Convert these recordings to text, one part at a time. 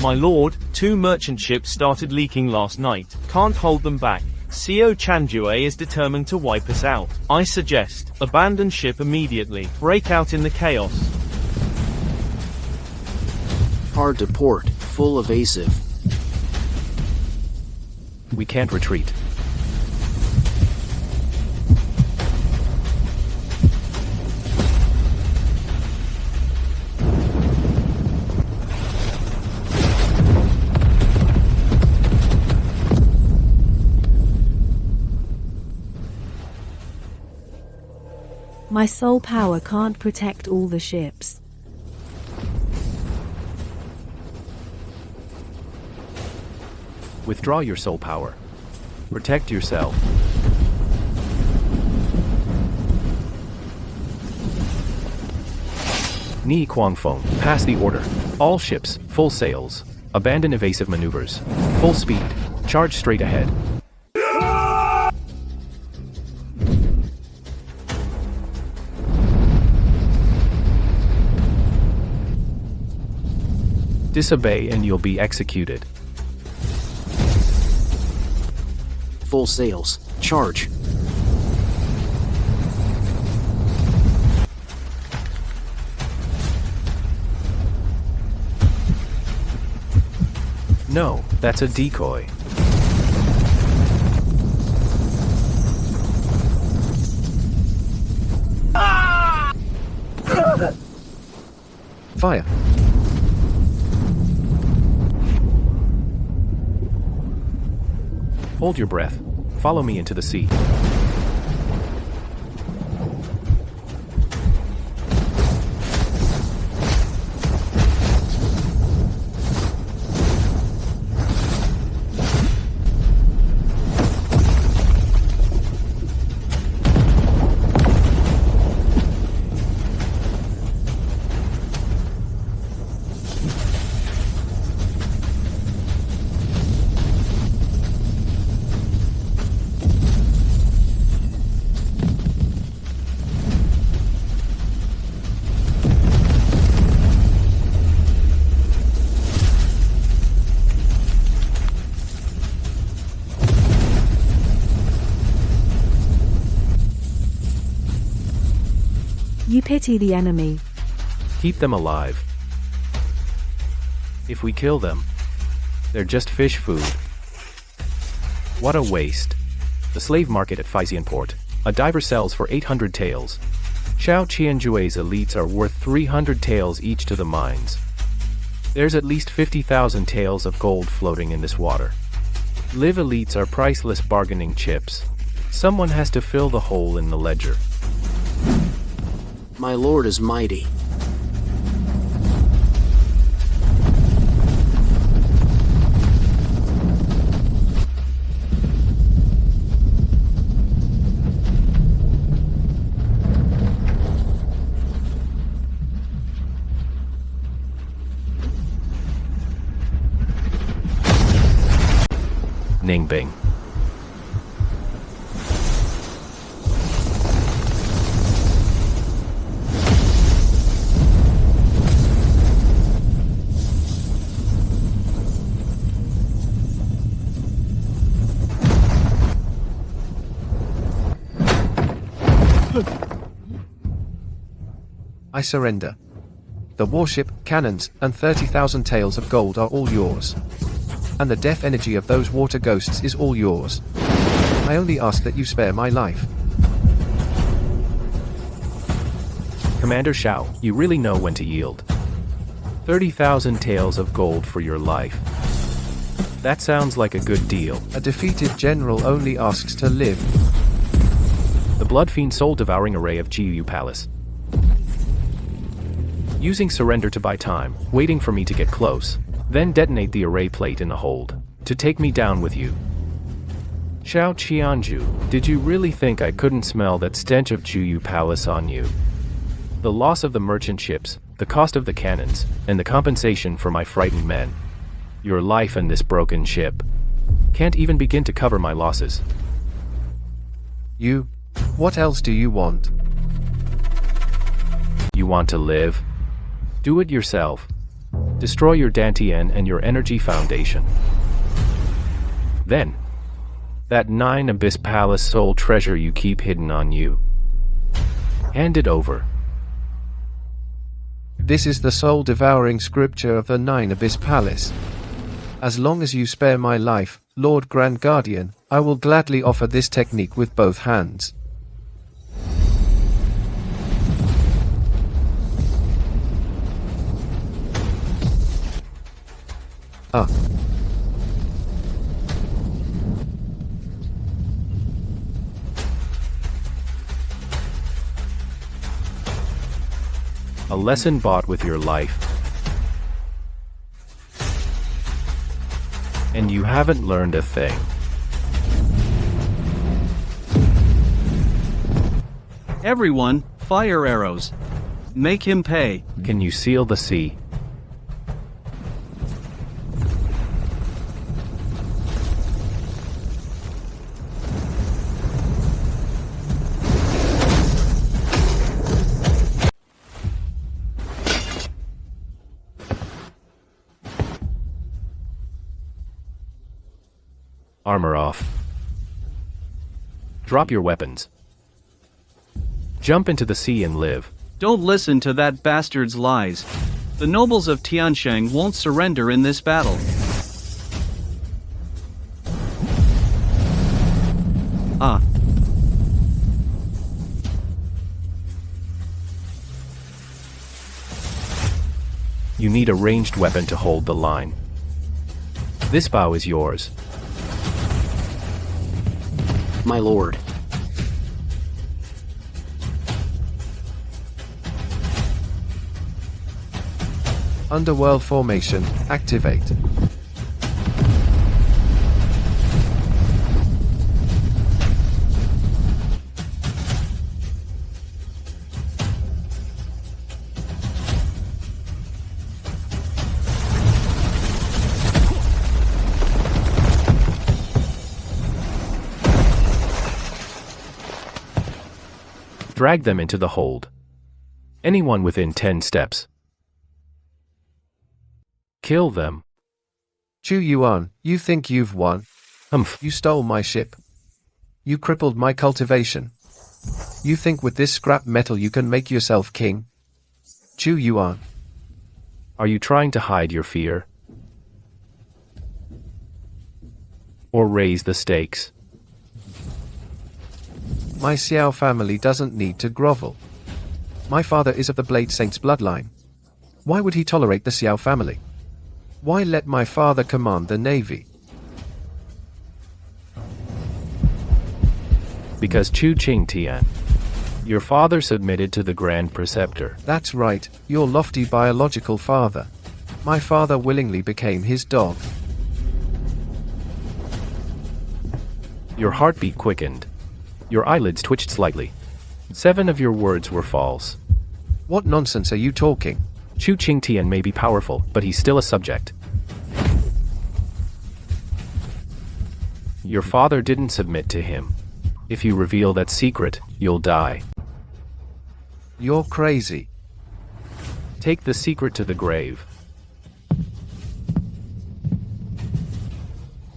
My lord, 2 merchant ships started leaking last night. Can't hold them back. Seo Chanjue is determined to wipe us out. I suggest, abandon ship immediately. Break out in the chaos. Hard to port, full evasive. We can't retreat. My soul power can't protect all the ships. Withdraw your soul power. Protect yourself. Ni Kuangfeng, pass the order. All ships, full sails. Abandon evasive maneuvers. Full speed. Charge straight ahead. Disobey and you'll be executed. Full sails. Charge. No, that's a decoy. Fire. Hold your breath. Follow me into the sea. You pity the enemy. Keep them alive. If we kill them, they're just fish food. What a waste. The slave market at Phisian port. A diver sells for 800 taels. Xiao Qianjue's elites are worth 300 taels each to the mines. There's at least 50,000 taels of gold floating in this water. Live elites are priceless bargaining chips. Someone has to fill the hole in the ledger. My lord is mighty. Ningbing. I surrender. The warship, cannons, and 30,000 taels of gold are all yours. And the death energy of those water ghosts is all yours. I only ask that you spare my life. Commander Xiao, you really know when to yield. 30,000 taels of gold for your life. That sounds like a good deal. A defeated general only asks to live. The Blood Fiend soul-devouring array of Jiyu Palace. Using surrender to buy time, waiting for me to get close, then detonate the array plate in the hold, to take me down with you. Xiao Qianju, did you really think I couldn't smell that stench of Jiyu Palace on you? The loss of the merchant ships, the cost of the cannons, and the compensation for my frightened men. Your life and this broken ship. Can't even begin to cover my losses. What else do you want? You want to live? Do it yourself. Destroy your Dantian and your energy foundation. Then, that 9 Abyss Palace soul treasure you keep hidden on you. Hand it over. This is the soul-devouring scripture of the 9 Abyss Palace. As long as you spare my life, Lord Grand Guardian, I will gladly offer this technique with both hands. Ah. A lesson bought with your life. And you haven't learned a thing. Everyone, fire arrows. Make him pay. Can you seal the sea? Armor off. Drop your weapons. Jump into the sea and live. Don't listen to that bastard's lies. The nobles of Tiansheng won't surrender in this battle. Ah. You need a ranged weapon to hold the line. This bow is yours. My lord. Underworld formation, activate. Drag them into the hold. Anyone within 10 steps. Kill them. Chu Yuan, you think you've won? Humph. You stole my ship. You crippled my cultivation. You think with this scrap metal you can make yourself king? Chu Yuan. Are you trying to hide your fear? Or raise the stakes? My Xiao family doesn't need to grovel. My father is of the Blade Saint's bloodline. Why would he tolerate the Xiao family? Why let my father command the navy? Because Chu Qingtian, your father submitted to the Grand Preceptor. That's right, your lofty biological father. My father willingly became his dog. Your heartbeat quickened. Your eyelids twitched slightly. 7 of your words were false. What nonsense are you talking? Chu Qingtian may be powerful, but he's still a subject. Your father didn't submit to him. If you reveal that secret, you'll die. You're crazy. Take the secret to the grave.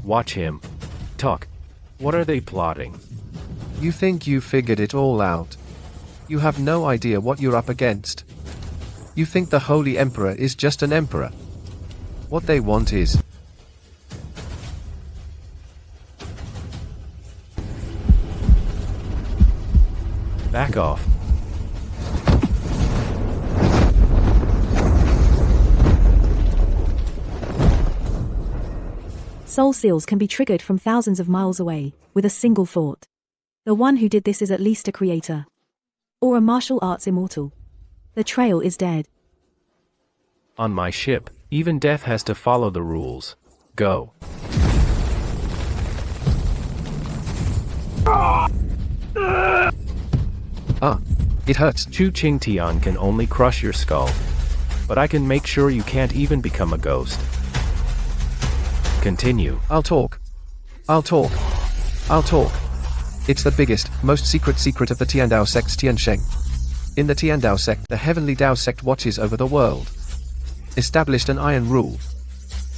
Watch him. Talk. What are they plotting? You think you figured it all out. You have no idea what you're up against. You think the Holy Emperor is just an emperor. What they want is... Back off. Soul seals can be triggered from thousands of miles away, with a single thought. The one who did this is at least a creator. Or a martial arts immortal. The trail is dead. On my ship, even death has to follow the rules. Go. Ah, it hurts. Chu Qingtian can only crush your skull. But I can make sure you can't even become a ghost. Continue. I'll talk. I'll talk. I'll talk. It's the biggest, most secret of the Tiandao sect Tiansheng. In the Tiandao sect, the heavenly Dao sect watches over the world. established an iron rule.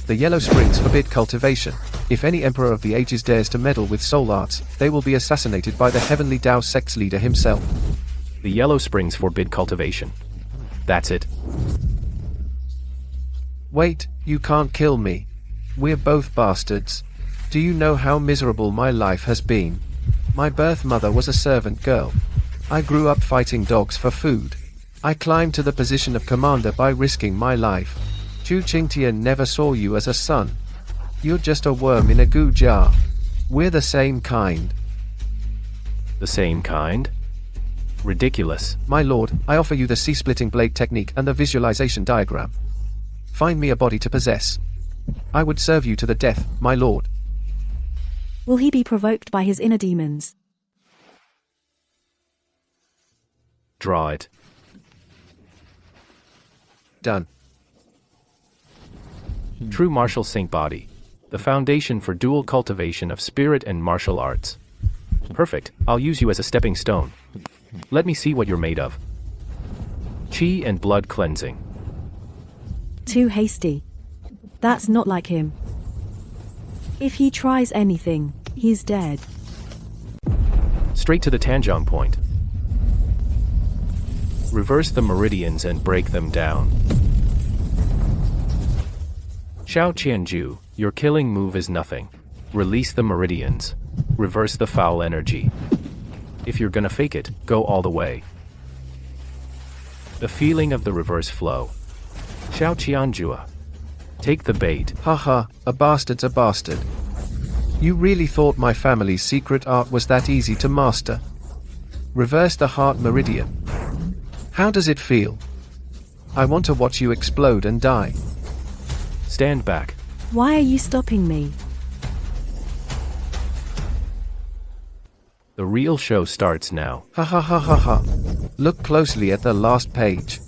The Yellow Springs forbid cultivation. If any Emperor of the Ages dares to meddle with soul arts, they will be assassinated by the heavenly Tao sect's leader himself. The Yellow Springs forbid cultivation. That's it. Wait, you can't kill me. We're both bastards. Do you know how miserable my life has been? My birth mother was a servant girl. I grew up fighting dogs for food. I climbed to the position of commander by risking my life. Chu Qingtian never saw you as a son. You're just a worm in a goo jar. We're the same kind. The same kind? Ridiculous. My lord, I offer you the sea-splitting blade technique and the visualization diagram. Find me a body to possess. I would serve you to the death, my lord. Will he be provoked by his inner demons? Draw it. Done. True martial saint body. The foundation for dual cultivation of spirit and martial arts. Perfect, I'll use you as a stepping stone. Let me see what you're made of. Qi and blood cleansing. Too hasty. That's not like him. If he tries anything, he's dead. Straight to the Tanjong point. Reverse the meridians and break them down. Xiao Qianju, your killing move is nothing. Release the meridians. Reverse the foul energy. If you're gonna fake it, go all the way. The feeling of the reverse flow. Xiao Qianjua. Take the bait. Haha, a bastard's a bastard. You really thought my family's secret art was that easy to master? Reverse the heart meridian. How does it feel? I want to watch you explode and die. Stand back. Why are you stopping me? The real show starts now. Ha ha ha ha ha. Look closely at the last page.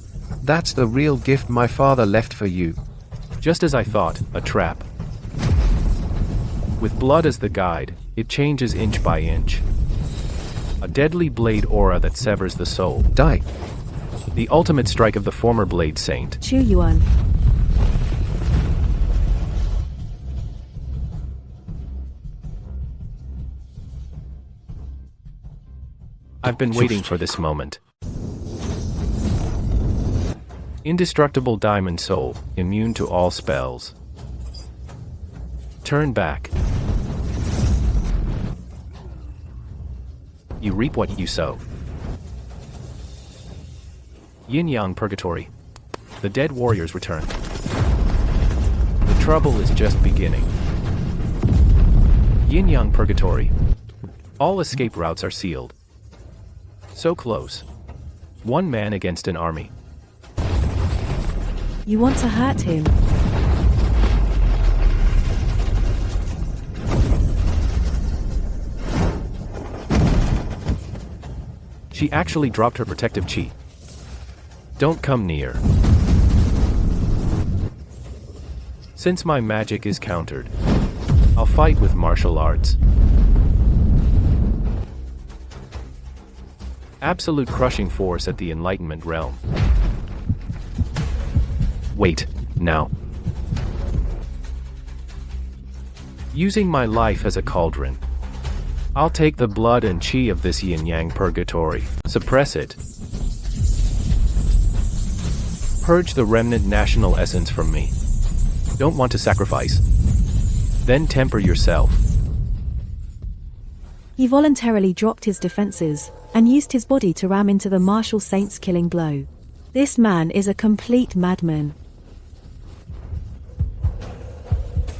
That's the real gift my father left for you. Just as I thought, a trap. With blood as the guide, it changes inch by inch. A deadly blade aura that severs the soul. Die. The ultimate strike of the former blade saint. Chu Yuan. I've been waiting for this moment. Indestructible diamond soul, immune to all spells. Turn back. You reap what you sow. Yin-Yang Purgatory. The dead warriors return. The trouble is just beginning. Yin-Yang Purgatory. All escape routes are sealed. So close. One man against an army. You want to hurt him? She actually dropped her protective chi. Don't come near. Since my magic is countered, I'll fight with martial arts. Absolute crushing force at the Enlightenment realm. Wait, now. Using my life as a cauldron, I'll take the blood and chi of this yin-yang purgatory, suppress it. Purge the remnant national essence from me. Don't want to sacrifice. Then temper yourself. He voluntarily dropped his defenses and used his body to ram into the martial saint's killing blow. This man is a complete madman.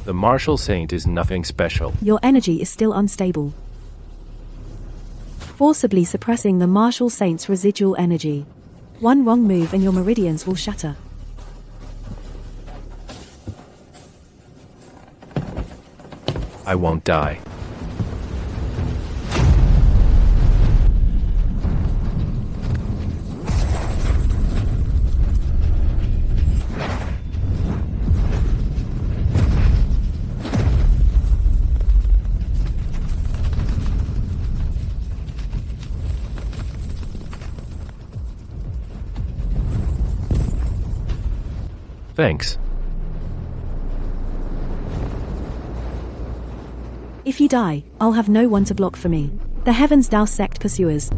The martial saint is nothing special. Your energy is still unstable, forcibly suppressing the martial saint's residual energy. One wrong move and your meridians will shatter. I won't die. Thanks. If you die, I'll have no one to block for me. The heavens Dao sect pursuers.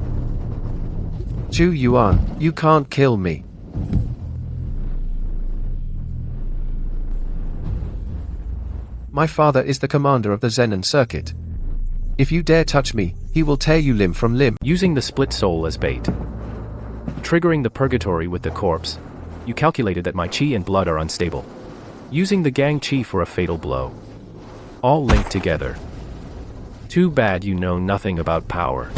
Zhu Yuan, you can't kill me. My father is the commander of the Zenon circuit. If you dare touch me, he will tear you limb from limb. Using the split soul as bait. Triggering the purgatory with the corpse. You calculated that my chi and blood are unstable. Using the gang chi for a fatal blow. All linked together. Too bad you know nothing about power.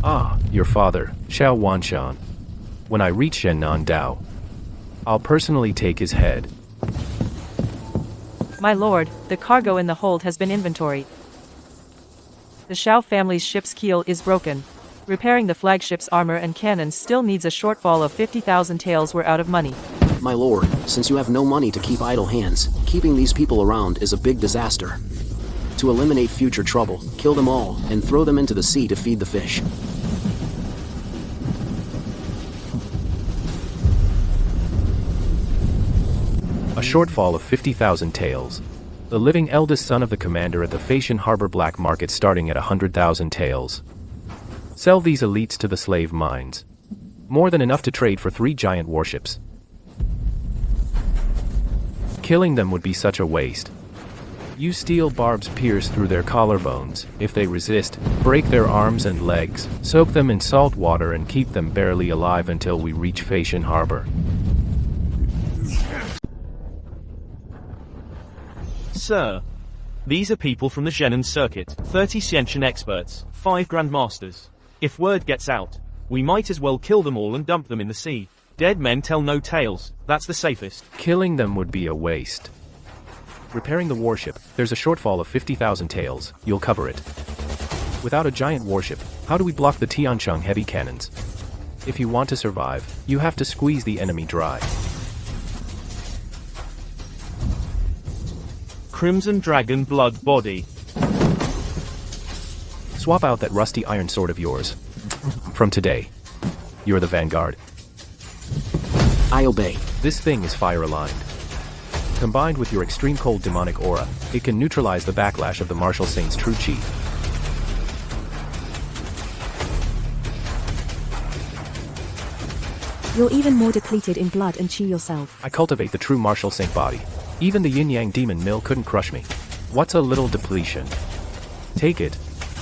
Ah, your father, Xiao Wanshan. When I reach Shennan Dao, I'll personally take his head. My lord, the cargo in the hold has been inventoried. The Xiao family's ship's keel is broken. Repairing the flagship's armor and cannons still needs a shortfall of 50,000 taels. We're out of money. My lord, since you have no money to keep idle hands, keeping these people around is a big disaster. To eliminate future trouble, kill them all and throw them into the sea to feed the fish. A shortfall of 50,000 taels. The living eldest son of the commander at the Phasian Harbor Black Market starting at 100,000 taels. Sell these elites to the slave mines. More than enough to trade for 3 giant warships. Killing them would be such a waste. Use steel barbs pierce through their collarbones. If they resist, break their arms and legs, soak them in salt water and keep them barely alive until we reach Phasian Harbor. Sir. These are people from the Zenon circuit, 30 Xiantian experts, 5 grandmasters. If word gets out, we might as well kill them all and dump them in the sea. Dead men tell no tales, that's the safest. Killing them would be a waste. Repairing the warship, there's a shortfall of 50,000 taels, you'll cover it. Without a giant warship, how do we block the Tiancheng heavy cannons? If you want to survive, you have to squeeze the enemy dry. Crimson Dragon Blood Body. Swap out that rusty iron sword of yours. From today, you're the vanguard. I obey. This thing is fire-aligned. Combined with your extreme cold demonic aura, it can neutralize the backlash of the martial saint's true chi. You're even more depleted in blood and chi yourself. I cultivate the true martial saint body. Even the yin-yang demon mill couldn't crush me. What's a little depletion? Take it.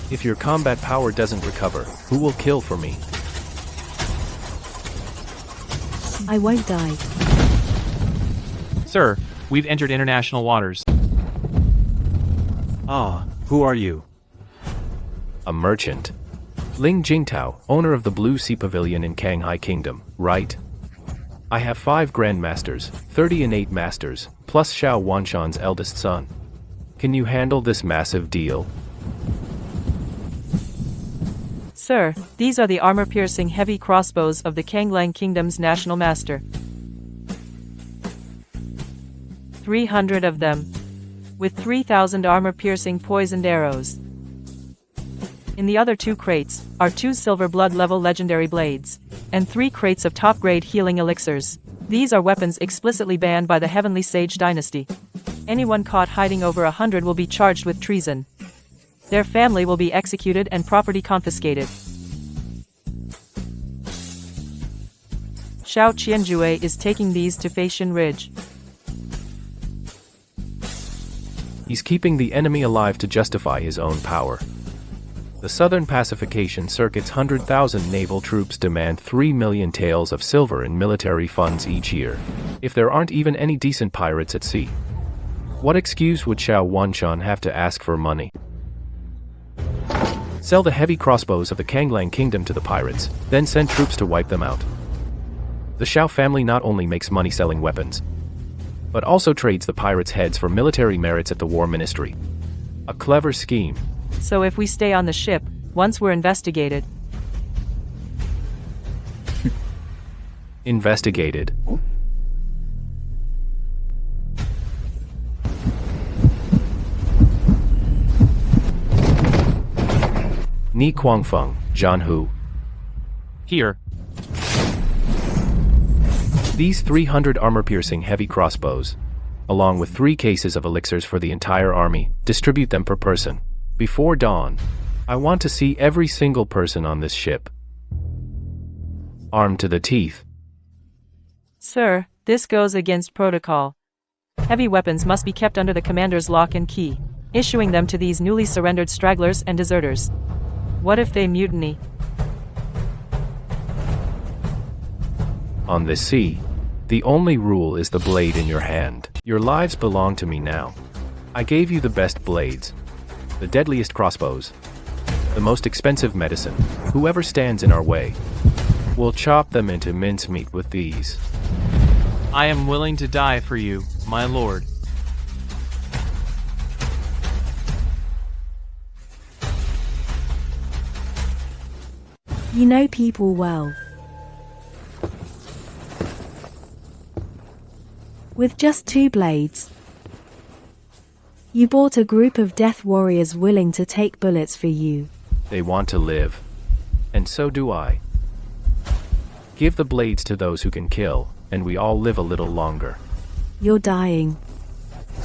If your combat power doesn't recover, who will kill for me? I won't die. Sir, we've entered international waters. Ah, who are you? A merchant. Ling Jingtao, owner of the Blue Sea Pavilion in Kanghai Kingdom, right? I have 5 grandmasters, 30 innate masters, plus Xiao Wanshan's eldest son. Can you handle this massive deal? Sir, these are the armor-piercing heavy crossbows of the Kanglang Kingdom's national master. 300 of them. With 3,000 armor-piercing poisoned arrows. In the other 2 crates are 2 silver blood level legendary blades, and 3 crates of top-grade healing elixirs. These are weapons explicitly banned by the Heavenly Sage dynasty. Anyone caught hiding over 100 will be charged with treason. Their family will be executed and property confiscated. Xiao Qianjue is taking these to Phasian Ridge. He's keeping the enemy alive to justify his own power. The Southern Pacification Circuit's 100,000 naval troops demand 3 million taels of silver in military funds each year. If there aren't even any decent pirates at sea, what excuse would Xiao Wanshan have to ask for money? Sell the heavy crossbows of the Kanglang Kingdom to the pirates, then send troops to wipe them out. The Xiao family not only makes money selling weapons, but also trades the pirates' heads for military merits at the War Ministry. A clever scheme. So if we stay on the ship, once we're investigated. Investigated. Ni Guangfeng, John Hu. Here. These 300 armor-piercing heavy crossbows, along with 3 cases of elixirs for the entire army, distribute them per person. Before dawn, I want to see every single person on this ship armed to the teeth. Sir, this goes against protocol. Heavy weapons must be kept under the commander's lock and key, issuing them to these newly surrendered stragglers and deserters. What if they mutiny? On this sea, the only rule is the blade in your hand. Your lives belong to me now. I gave you the best blades, the deadliest crossbows, the most expensive medicine. Whoever stands in our way, we'll chop them into mincemeat with these. I am willing to die for you, my lord. You know people well. With just 2 blades, you bought a group of death warriors willing to take bullets for you. They want to live, and so do I. Give the blades to those who can kill, and we all live a little longer. You're dying.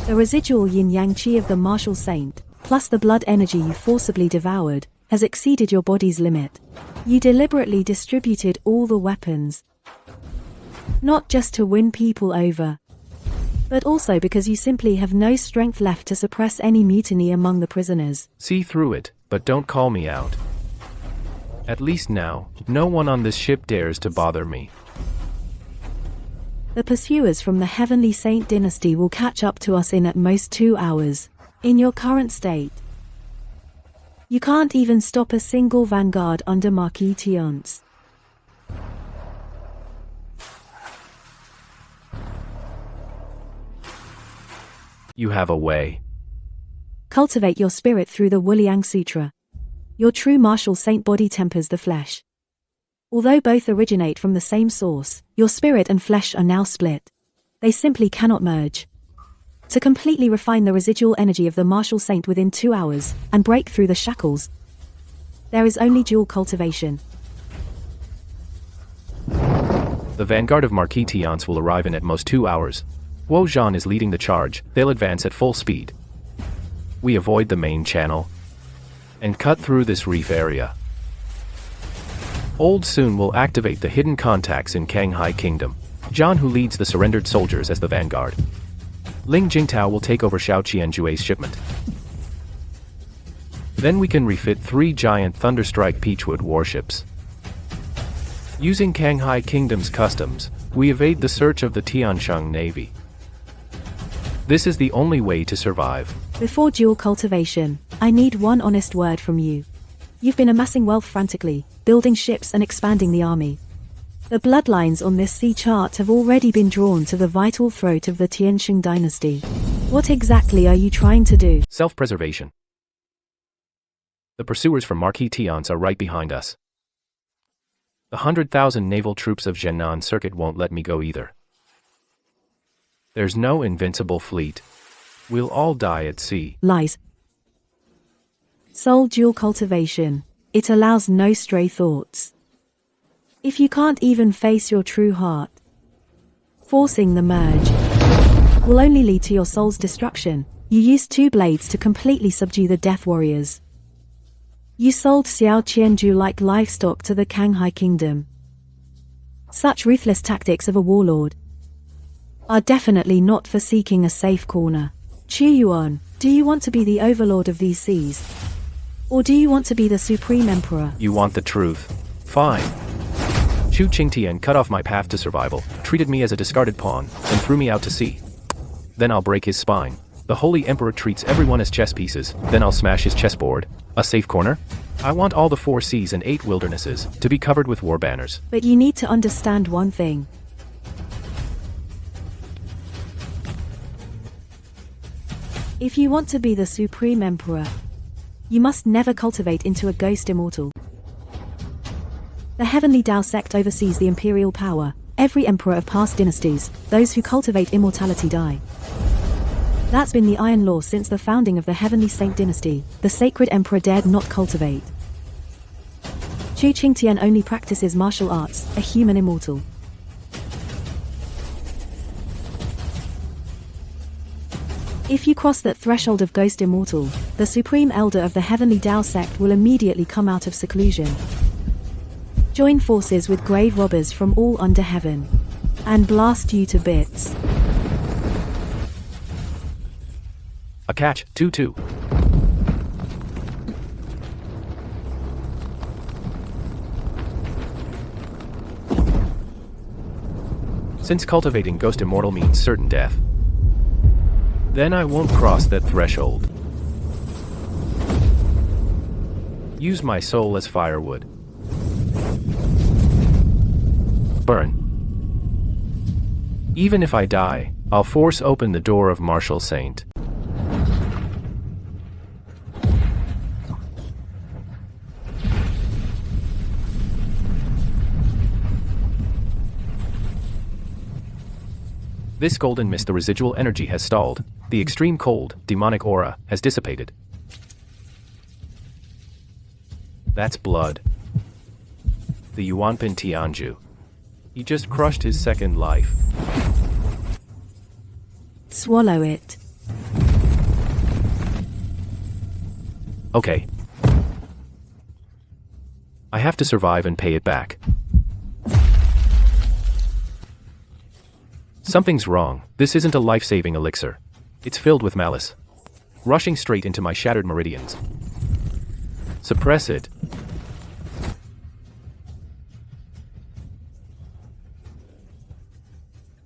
The residual yin-yang qi of the martial saint, plus the blood energy you forcibly devoured, has exceeded your body's limit. You deliberately distributed all the weapons, not just to win people over, but also because you simply have no strength left to suppress any mutiny among the prisoners. See through it, but don't call me out. At least now, no one on this ship dares to bother me. The pursuers from the Heavenly Saint dynasty will catch up to us in at most 2 hours. In your current state, you can't even stop a single vanguard under Marquis Tiance. You have a way. Cultivate your spirit through the Wuliang Sutra. Your true martial saint body tempers the flesh. Although both originate from the same source, your spirit and flesh are now split. They simply cannot merge. To completely refine the residual energy of the martial saint within 2 hours, and break through the shackles, there is only dual cultivation. The vanguard of Marquis Tiance will arrive in at most 2 hours. Guo Zhan is leading the charge. They'll advance at full speed. We avoid the main channel and cut through this reef area. Old Sun will activate the hidden contacts in Kanghai Kingdom. Zhan, who leads the surrendered soldiers, as the vanguard. Ling Jingtao will take over Xiao Qianjue's shipment. Then we can refit 3 giant Thunderstrike Peachwood warships. Using Kanghai Kingdom's customs, we evade the search of the Tiansheng Navy. This is the only way to survive. Before dual cultivation, I need one honest word from you. You've been amassing wealth frantically, building ships and expanding the army. The bloodlines on this sea chart have already been drawn to the vital throat of the Tiansheng dynasty. What exactly are you trying to do? Self-preservation. The pursuers from Marquis Tiance are right behind us. The 100,000 naval troops of Zhenan Circuit won't let me go either. There's no invincible fleet. We'll all die at sea. Lies. Soul dual cultivation. It allows no stray thoughts. If you can't even face your true heart, forcing the merge will only lead to your soul's destruction. You used 2 blades to completely subdue the Death Warriors. You sold Xiao Qianju like livestock to the Kanghai Kingdom. Such ruthless tactics of a warlord are definitely not for seeking a safe corner. Chu Yuan, do you want to be the overlord of these seas? Or do you want to be the supreme emperor? You want the truth? Fine. Chu Qingtian cut off my path to survival, treated me as a discarded pawn, and threw me out to sea. Then I'll break his spine. The Holy Emperor treats everyone as chess pieces, then I'll smash his chessboard. A safe corner? I want all the 4 seas and 8 wildernesses to be covered with war banners. But you need to understand one thing. If you want to be the supreme emperor, you must never cultivate into a ghost immortal. The Heavenly Tao sect oversees the imperial power. Every emperor of past dynasties, those who cultivate immortality die. That's been the iron law since the founding of the Heavenly Saint dynasty. The sacred emperor dared not cultivate. Chu Qingtian only practices martial arts, a human immortal. If you cross that threshold of Ghost Immortal, the Supreme Elder of the Heavenly Tao sect will immediately come out of seclusion. Join forces with grave robbers from all under heaven. And blast you to bits. A catch, 2-2. Since cultivating Ghost Immortal means certain death, then I won't cross that threshold. Use my soul as firewood. Burn. Even if I die, I'll force open the door of Martial Saint. This golden mist, the residual energy has stalled. The extreme cold, demonic aura has dissipated. That's blood. The Yuanpin Tianju. He just crushed his second life. Swallow it. Okay. I have to survive and pay it back. Something's wrong. This isn't a life-saving elixir. It's filled with malice. Rushing straight into my shattered meridians. Suppress it.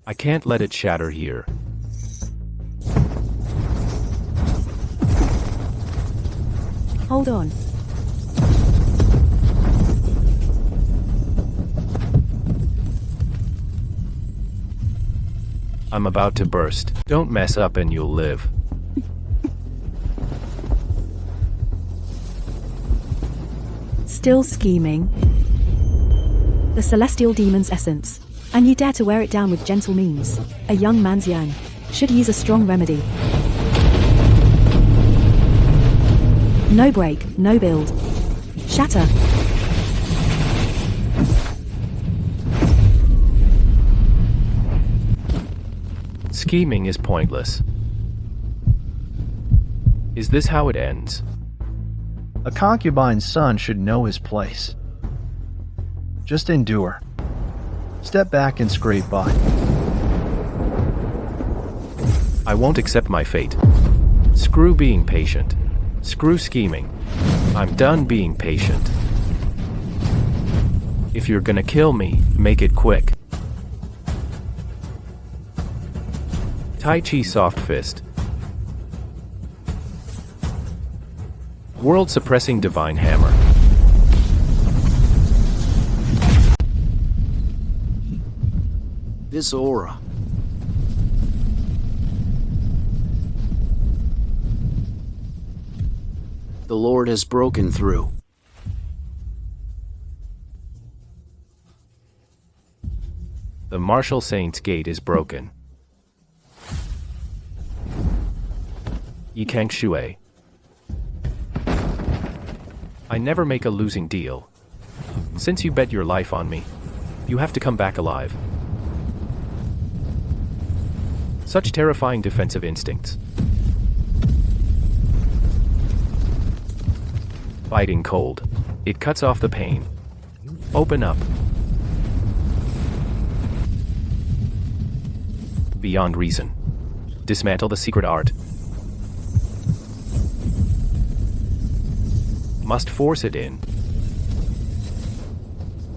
I can't let it shatter here. Hold on. I'm about to burst. Don't mess up and you'll live. Still scheming. The celestial demon's essence. And you dare to wear it down with gentle means. A young man's yang. Should use a strong remedy. No break, no build. Shatter. Scheming is pointless. Is this how it ends? A concubine's son should know his place. Just endure. Step back and scrape by. I won't accept my fate. Screw being patient. Screw scheming. I'm done being patient. If you're gonna kill me, make it quick. Tai Chi Soft Fist. World Suppressing Divine Hammer. This aura. The Lord has broken through. The Martial Saint's gate is broken. Yikang Shui. I never make a losing deal. Since you bet your life on me, you have to come back alive. Such terrifying defensive instincts. Biting cold. It cuts off the pain. Open up. Beyond reason. Dismantle the secret art. Must force it in.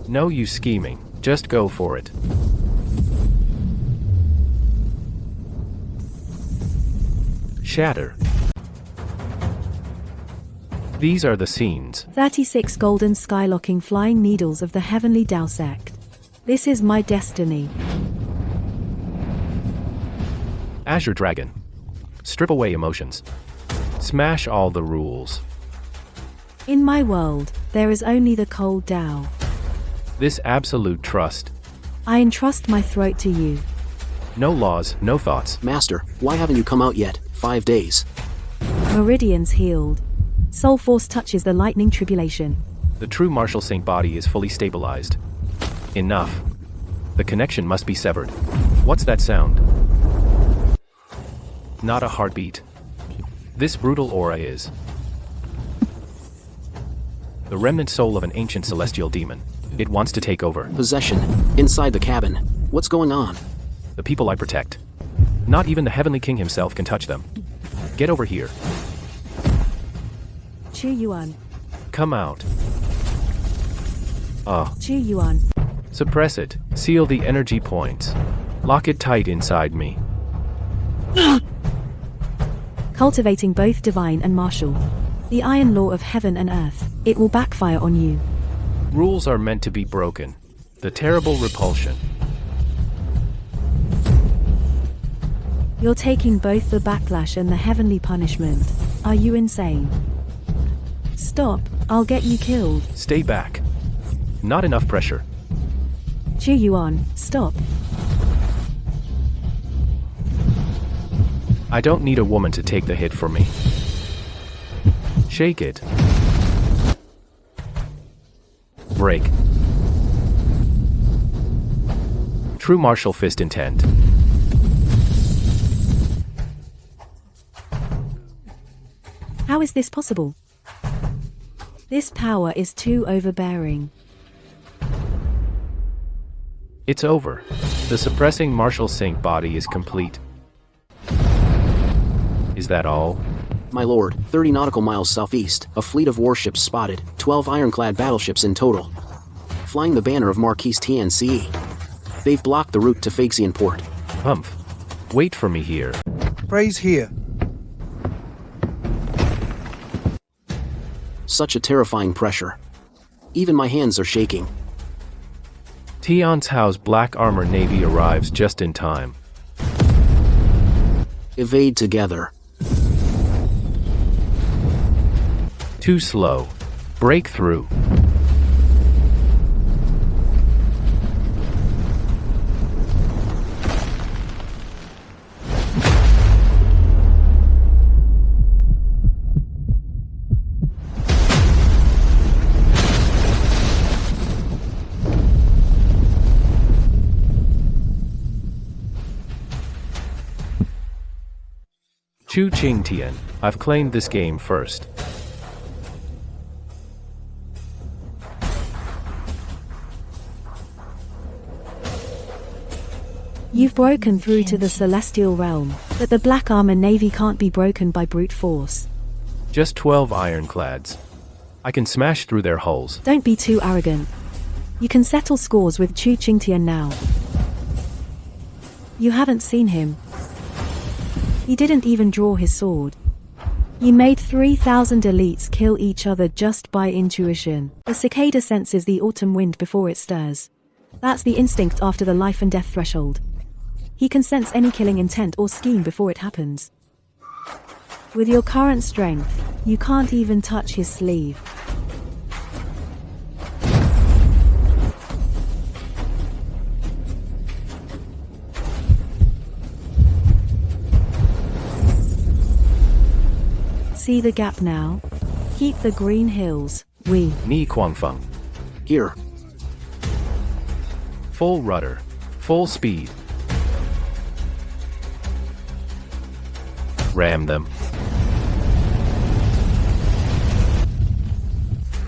No use scheming. Just go for it. Shatter. These are the scenes. 36 golden skylocking flying needles of the Heavenly Tao sect. This is my destiny. Azure Dragon. Strip away emotions. Smash all the rules. In my world, there is only the cold Tao. This absolute trust. I entrust my throat to you. No laws, no thoughts. Master, why haven't you come out yet? 5 days. Meridians healed. Soul force touches the lightning tribulation. The true Martial Saint body is fully stabilized. Enough. The connection must be severed. What's that sound? Not a heartbeat. This brutal aura is the remnant soul of an ancient celestial demon. It wants to take over. Possession. Inside the cabin. What's going on? The people I protect. Not even the Heavenly King himself can touch them. Get over here. Chu Yuan. Come out. Chu Yuan. Suppress it. Seal the energy points. Lock it tight inside me. Cultivating both divine and martial. The iron law of heaven and earth. It will backfire on you. Rules are meant to be broken. The terrible repulsion. You're taking both the backlash and the heavenly punishment. Are you insane? Stop, I'll get you killed. Stay back. Not enough pressure. Chu Yuan, stop. I don't need a woman to take the hit for me. Shake it. Break. True martial fist intent. How is this possible? This power is too overbearing. It's over. The suppressing martial sync body is complete. Is that all? My lord, 30 nautical miles southeast, a fleet of warships spotted, 12 ironclad battleships in total. Flying the banner of Marquis TNCE. They've blocked the route to Phaxian port. Humph. Wait for me here. Praise here. Such a terrifying pressure. Even my hands are shaking. Tian's House Black Armor Navy arrives just in time. Evade together. Too slow. Break through. Chu Ching Tian, I've claimed this game first. You've broken through to the celestial realm, but the Black Armor Navy can't be broken by brute force. Just 12 ironclads. I can smash through their hulls. Don't be too arrogant. You can settle scores with Chu Qingtian now. You haven't seen him. He didn't even draw his sword. You made 3,000 elites kill each other just by intuition. The cicada senses the autumn wind before it stirs. That's the instinct after the life and death threshold. He can sense any killing intent or scheme before it happens. With your current strength, you can't even touch his sleeve. See the gap now? Keep the green hills. Ni Kuangfeng. Here. Full rudder. Full speed. Ram them.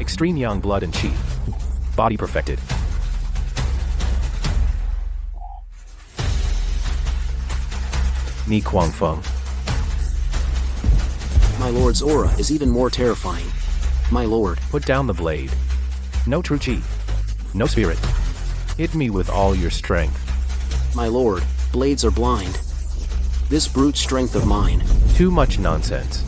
Extreme young blood and chi. Body perfected. Ni Kuangfeng. My lord's aura is even more terrifying. My lord. Put down the blade. No true chi. No spirit. Hit me with all your strength. My lord, blades are blind. This brute strength of mine. Too much nonsense.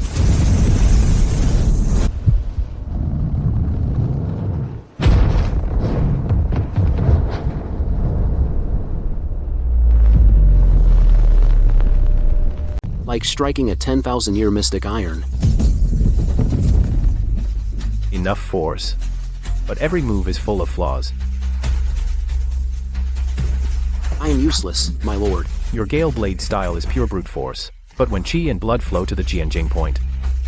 Like striking a 10,000-year mystic iron. Enough force. But every move is full of flaws. I am useless, my lord. Your Gale Blade style is pure brute force. But when chi and blood flow to the Jianjing point,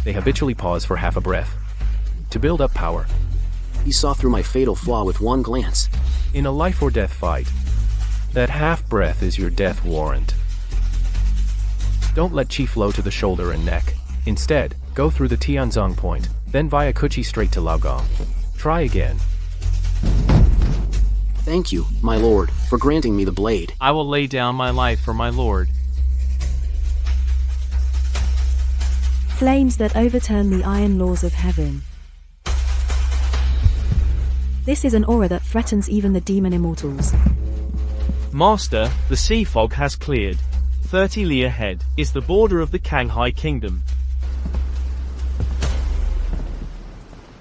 they habitually pause for half a breath. To build up power. He saw through my fatal flaw with one glance. In a life or death fight, that half breath is your death warrant. Don't let chi flow to the shoulder and neck. Instead, go through the Tianzong point, then via Kuchi straight to Laogong. Try again. Thank you, my lord, for granting me the blade. I will lay down my life for my lord. Flames that overturn the iron laws of heaven. This is an aura that threatens even the demon immortals. Master, the sea fog has cleared. 30 li ahead is the border of the Kanghai Kingdom.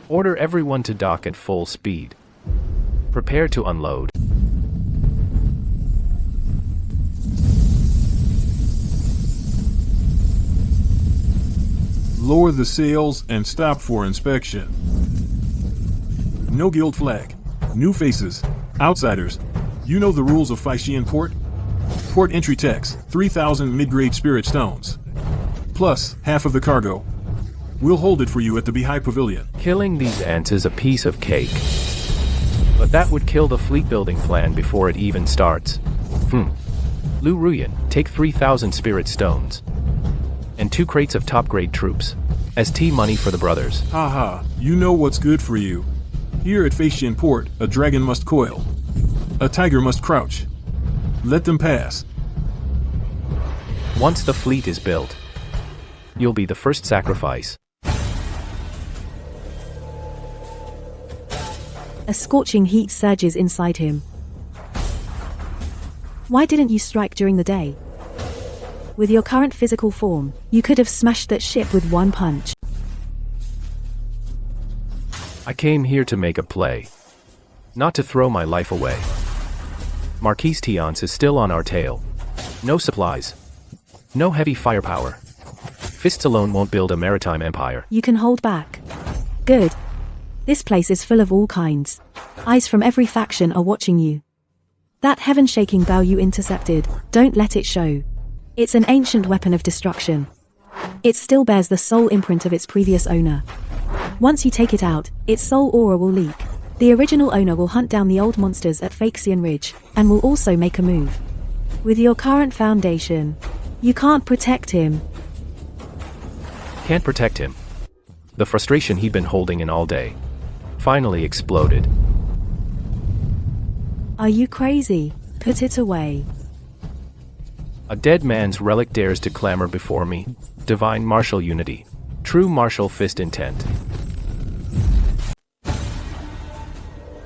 Order everyone to dock at full speed. Prepare to unload. Lower the sails and stop for inspection. No guild flag. New faces. Outsiders. You know the rules of Faishian Port? Port entry tax, 3,000 mid-grade spirit stones. Plus, half of the cargo. We'll hold it for you at the Beehive Pavilion. Killing these ants is a piece of cake. But that would kill the fleet building plan before it even starts. Lu Ruyan, take 3,000 spirit stones. And 2 crates of top-grade troops. As tea money for the brothers. Haha, you know what's good for you. Here at Faishian Port, a dragon must coil. A tiger must crouch. Let them pass. Once the fleet is built, you'll be the first sacrifice. A scorching heat surges inside him. Why didn't you strike during the day? With your current physical form, you could have smashed that ship with one punch. I came here to make a play. Not to throw my life away. Marquis Tiance is still on our tail. No supplies. No heavy firepower. Fists alone won't build a maritime empire. You can hold back. Good. This place is full of all kinds. Eyes from every faction are watching you. That heaven-shaking bow you intercepted, don't let it show. It's an ancient weapon of destruction. It still bears the soul imprint of its previous owner. Once you take it out, its soul aura will leak. The original owner will hunt down the old monsters at Faxian Ridge, and will also make a move. With your current foundation, you can't protect him. Can't protect him. The frustration he'd been holding in all day finally exploded. Are you crazy? Put it away. A dead man's relic dares to clamor before me. Divine martial unity. True martial fist intent.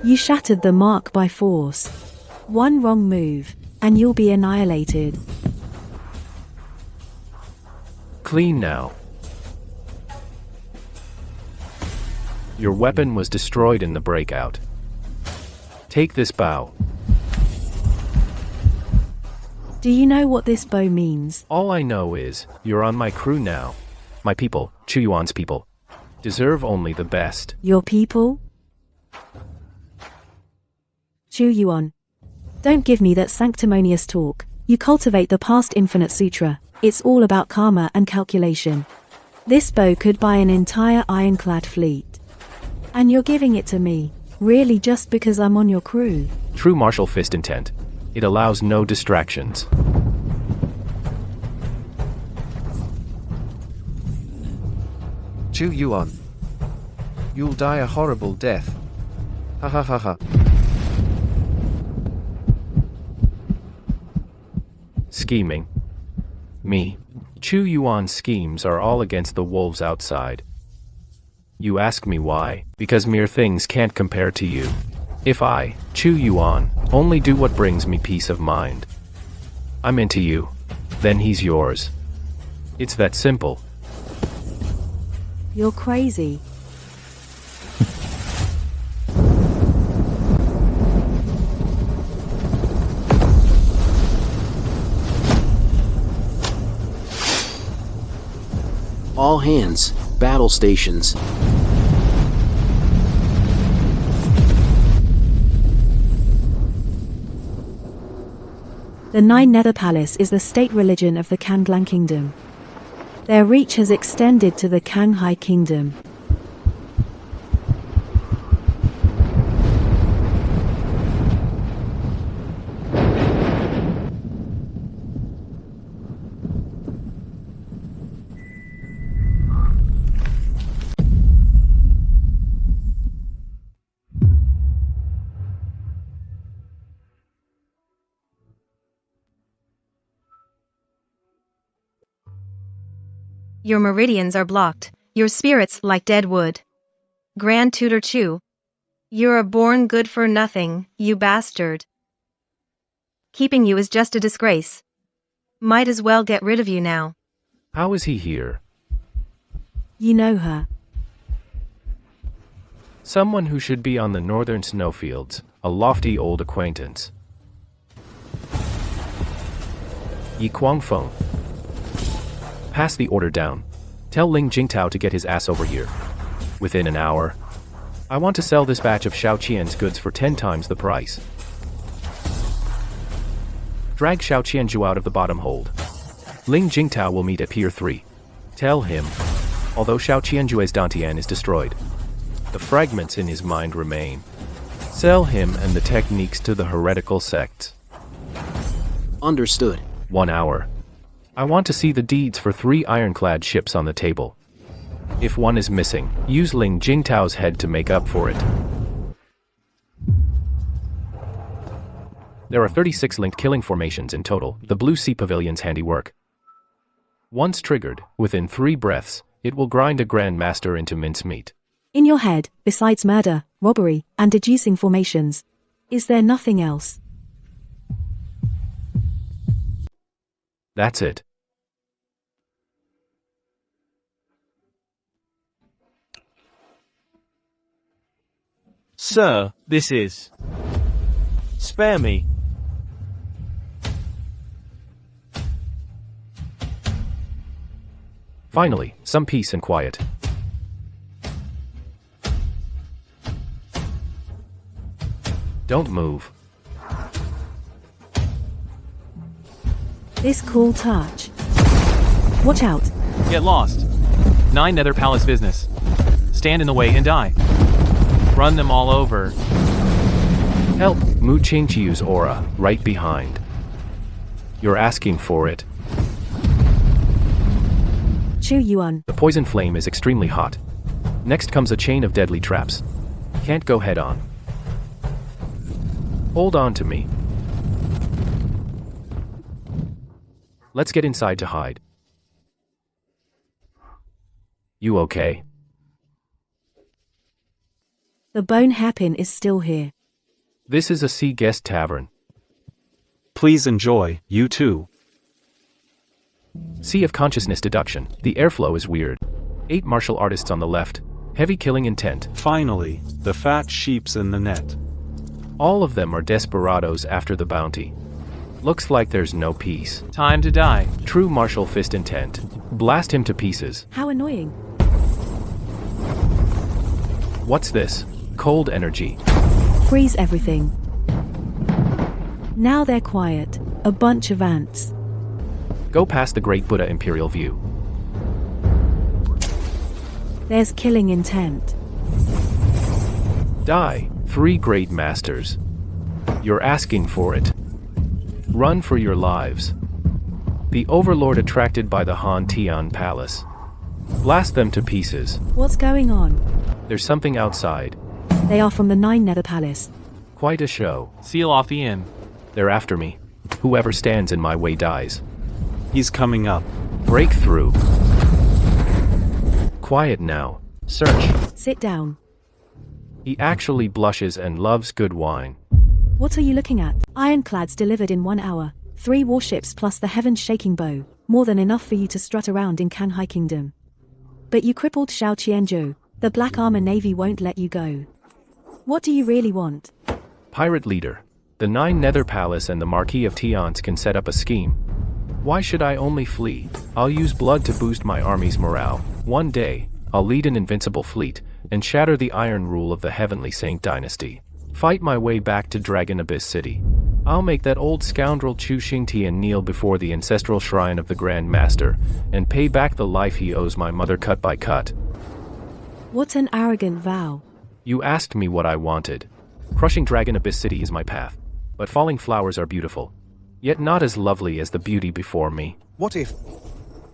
You shattered the mark by force. One wrong move, and you'll be annihilated. Clean now. Your weapon was destroyed in the breakout. Take this bow. Do you know what this bow means? All I know is, you're on my crew now. My people, Chuyuan's people, deserve only the best. Your people? Chu Yuan. Don't give me that sanctimonious talk. You cultivate the past infinite sutra. It's all about karma and calculation. This bow could buy an entire ironclad fleet. And you're giving it to me, really just because I'm on your crew? True martial fist intent. It allows no distractions. Chu Yuan. You'll die a horrible death. Ha ha ha ha. Scheming. Me. Chu Yuan's schemes are all against the wolves outside. You ask me why? Because mere things can't compare to you. If I, Chu Yuan, only do what brings me peace of mind. I'm into you. Then he's yours. It's that simple. You're crazy. All hands, battle stations. The Nine Nether Palace is the state religion of the Kanglang Kingdom. Their reach has extended to the Kanghai Kingdom. your meridians are blocked, your spirits like dead wood. Grand Tutor Chu. You're a born good for nothing, you bastard. Keeping you is just a disgrace. Might as well get rid of you now. How is he here? You know her. Someone who should be on the northern snowfields, a lofty old acquaintance. Yi Guangfeng. Pass the order down. Tell Ling Jingtao to get his ass over here. Within an hour. I want to sell this batch of Xiao Qian's goods for 10 times the price. Drag Xiao Qianzhu out of the bottom hold. Ling Jingtao will meet at Pier 3. Tell him, although Xiao Qianzhu's Dantian is destroyed, the fragments in his mind remain. Sell him and the techniques to the heretical sects. Understood. 1 hour. I want to see the deeds for 3 ironclad ships on the table. If one is missing, use Ling Jingtao's head to make up for it. There are 36 linked killing formations in total, the Blue Sea Pavilion's handiwork. Once triggered, within 3 breaths, it will grind a Grand Master into mincemeat. In your head, besides murder, robbery, and deducing formations, is there nothing else? That's it. Sir, this is... Spare me. Finally, some peace and quiet. Don't move. This cool touch. Watch out. Get lost. 9 Nether Palace business. Stand in the way and die. Run them all over. Help, Mu Qingqiu's aura, right behind. You're asking for it. Chu Yuan. The poison flame is extremely hot. Next comes a chain of deadly traps. Can't go head on. Hold on to me. Let's get inside to hide. You okay? The bone hairpin is still here. This is a sea guest tavern. Please enjoy, you too. Sea of consciousness deduction. The airflow is weird. 8 martial artists on the left. Heavy killing intent. Finally, the fat sheep's in the net. All of them are desperados after the bounty. Looks like there's no peace. Time to die. True martial fist intent. Blast him to pieces. How annoying. What's this? Cold energy. Freeze everything. Now they're quiet. A bunch of ants. Go past the Great Buddha Imperial View. There's killing intent. Die, 3 great masters. You're asking for it. Run for your lives. The Overlord attracted by the Han Tian Palace. Blast them to pieces. What's going on? There's something outside. They are from the 9 Nether Palace. Quite a show. Seal off the inn. They're after me. Whoever stands in my way dies. He's coming up. Break through. Quiet now. Search. Sit down. He actually blushes and loves good wine. What are you looking at? Ironclads delivered in 1 hour. 3 warships plus the heaven-shaking bow. More than enough for you to strut around in Kanhai Kingdom. But you crippled Xiao Qianzhou. The Black Armor Navy won't let you go. What do you really want? Pirate leader. The 9 Nether Palace and the Marquis of Tian's can set up a scheme. Why should I only flee? I'll use blood to boost my army's morale. One day, I'll lead an invincible fleet, and shatter the iron rule of the Heavenly Saint Dynasty. Fight my way back to Dragon Abyss City. I'll make that old scoundrel Chu Xingtian kneel before the ancestral shrine of the Grand Master, and pay back the life he owes my mother cut by cut. What an arrogant vow. You asked me what I wanted. Crushing Dragon Abyss City is my path. But falling flowers are beautiful. Yet not as lovely as the beauty before me. What if...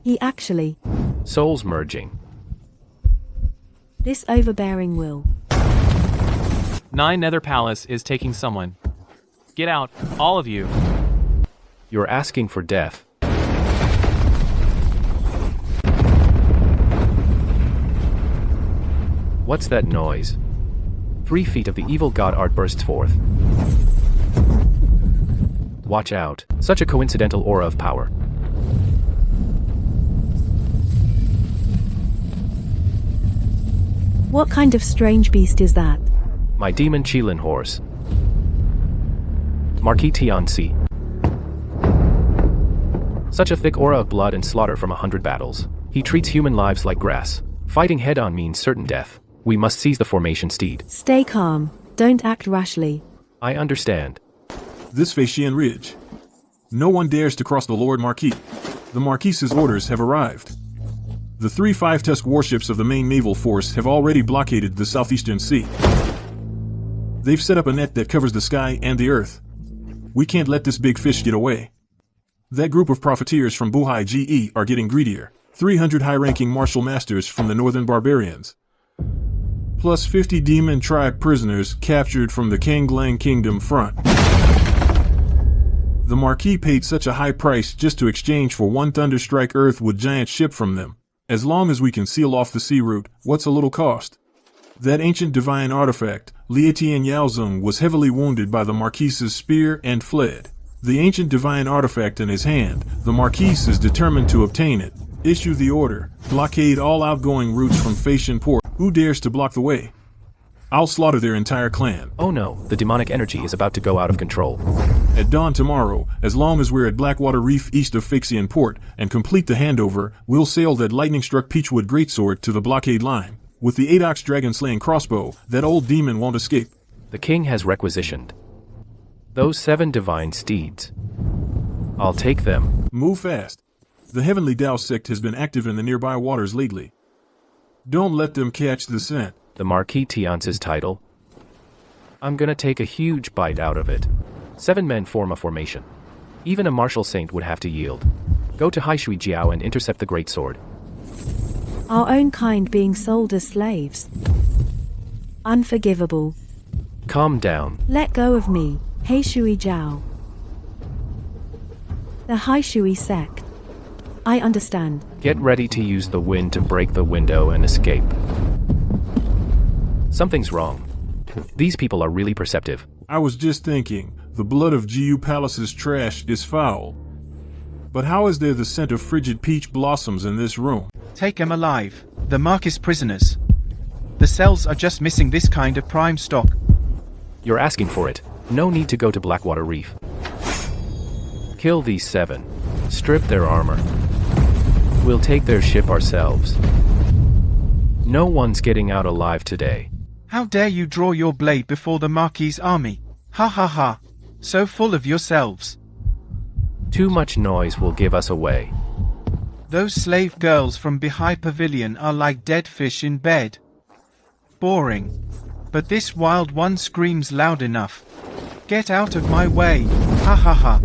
He actually... Souls merging. This overbearing will... 9 Nether Palace is taking someone. Get out, all of you. You're asking for death. What's that noise? 3 feet of the evil god art bursts forth. Watch out, such a coincidental aura of power. What kind of strange beast is that? My demon Qilin horse. Marquis Tianxi. Such a thick aura of blood and slaughter from 100 battles. He treats human lives like grass. Fighting head-on means certain death. We must seize the formation steed. Stay calm. Don't act rashly. I understand. This Faxian Ridge. No one dares to cross the Lord Marquis. The Marquis's orders have arrived. The 3 5-tusk warships of the main naval force have already blockaded the southeastern sea. They've set up a net that covers the sky and the earth. We can't let this big fish get away. That group of profiteers from Buhai GE are getting greedier. 300 high-ranking martial masters from the northern barbarians. Plus 50 demon tribe prisoners captured from the Kanglang Kingdom front. The Marquis paid such a high price just to exchange for 1 Thunderstrike Earthwood giant ship from them. As long as we can seal off the sea route, what's a little cost? That ancient divine artifact, Lietian Yaozong, was heavily wounded by the Marquis's spear and fled. The ancient divine artifact in his hand, the Marquis is determined to obtain it. Issue the order. Blockade all outgoing routes from Faxian Port. Who dares to block the way? I'll slaughter their entire clan. Oh no, the demonic energy is about to go out of control. At dawn tomorrow, as long as we're at Blackwater Reef east of Faxian Port and complete the handover, we'll sail that lightning-struck Peachwood greatsword to the blockade line. With the 8-ox dragon-slaying crossbow, that old demon won't escape. The king has requisitioned those 7 divine steeds. I'll take them. Move fast. The Heavenly Tao sect has been active in the nearby waters lately. Don't let them catch the scent. The Marquis Tianxi's title? I'm gonna take a huge bite out of it. 7 men form a formation. Even a martial saint would have to yield. Go to Haishui Jiao and intercept the great sword. Our own kind being sold as slaves. Unforgivable. Calm down. Let go of me, Haishui Jiao. The Haishui sect. I understand. Get ready to use the wind to break the window and escape. Something's wrong. These people are really perceptive. I was just thinking, the blood of GU Palace's trash is foul. But how is there the scent of frigid peach blossoms in this room? Take 'em alive. The Marquis prisoners. The cells are just missing this kind of prime stock. You're asking for it. No need to go to Blackwater Reef. Kill these 7. Strip their armor. We'll take their ship ourselves. No one's getting out alive today. How dare you draw your blade before the Marquis' army? Ha ha ha. So full of yourselves. Too much noise will give us away. Those slave girls from Bihai Pavilion are like dead fish in bed. Boring. But this wild one screams loud enough. Get out of my way. Ha ha ha.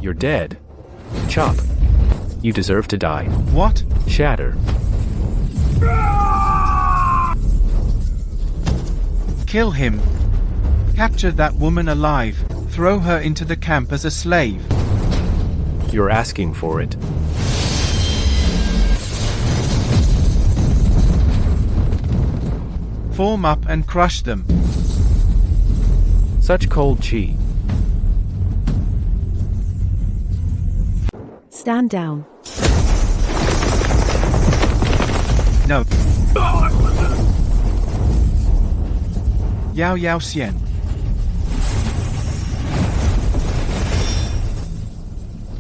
You're dead. Chop. You deserve to die. What? Shatter. Kill him. Capture that woman alive. Throw her into the camp as a slave. You're asking for it. Form up and crush them. Such cold chi. Stand down. No. Yao Yao Xian.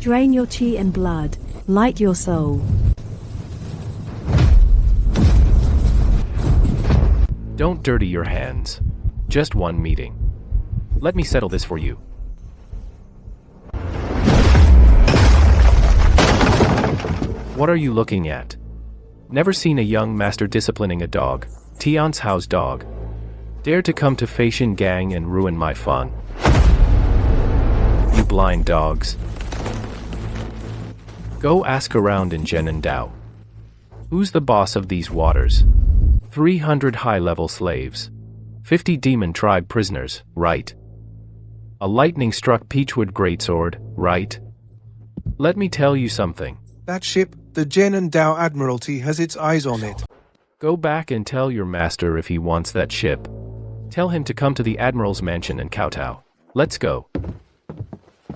Drain your chi and blood. Light your soul. Don't dirty your hands. Just one meeting. Let me settle this for you. What are you looking at? Never seen a young master disciplining a dog. Tian's house dog. Dare to come to Faxian Gang and ruin my fun. You blind dogs. Go ask around in Zhenan Dao. Who's the boss of these waters? 300 high-level slaves. 50 demon tribe prisoners, right? A lightning-struck Peachwood greatsword, right? Let me tell you something. That ship, the Zhenan Dao Admiralty, has its eyes on it. Go back and tell your master if he wants that ship. Tell him to come to the Admiral's mansion and kowtow. Let's go.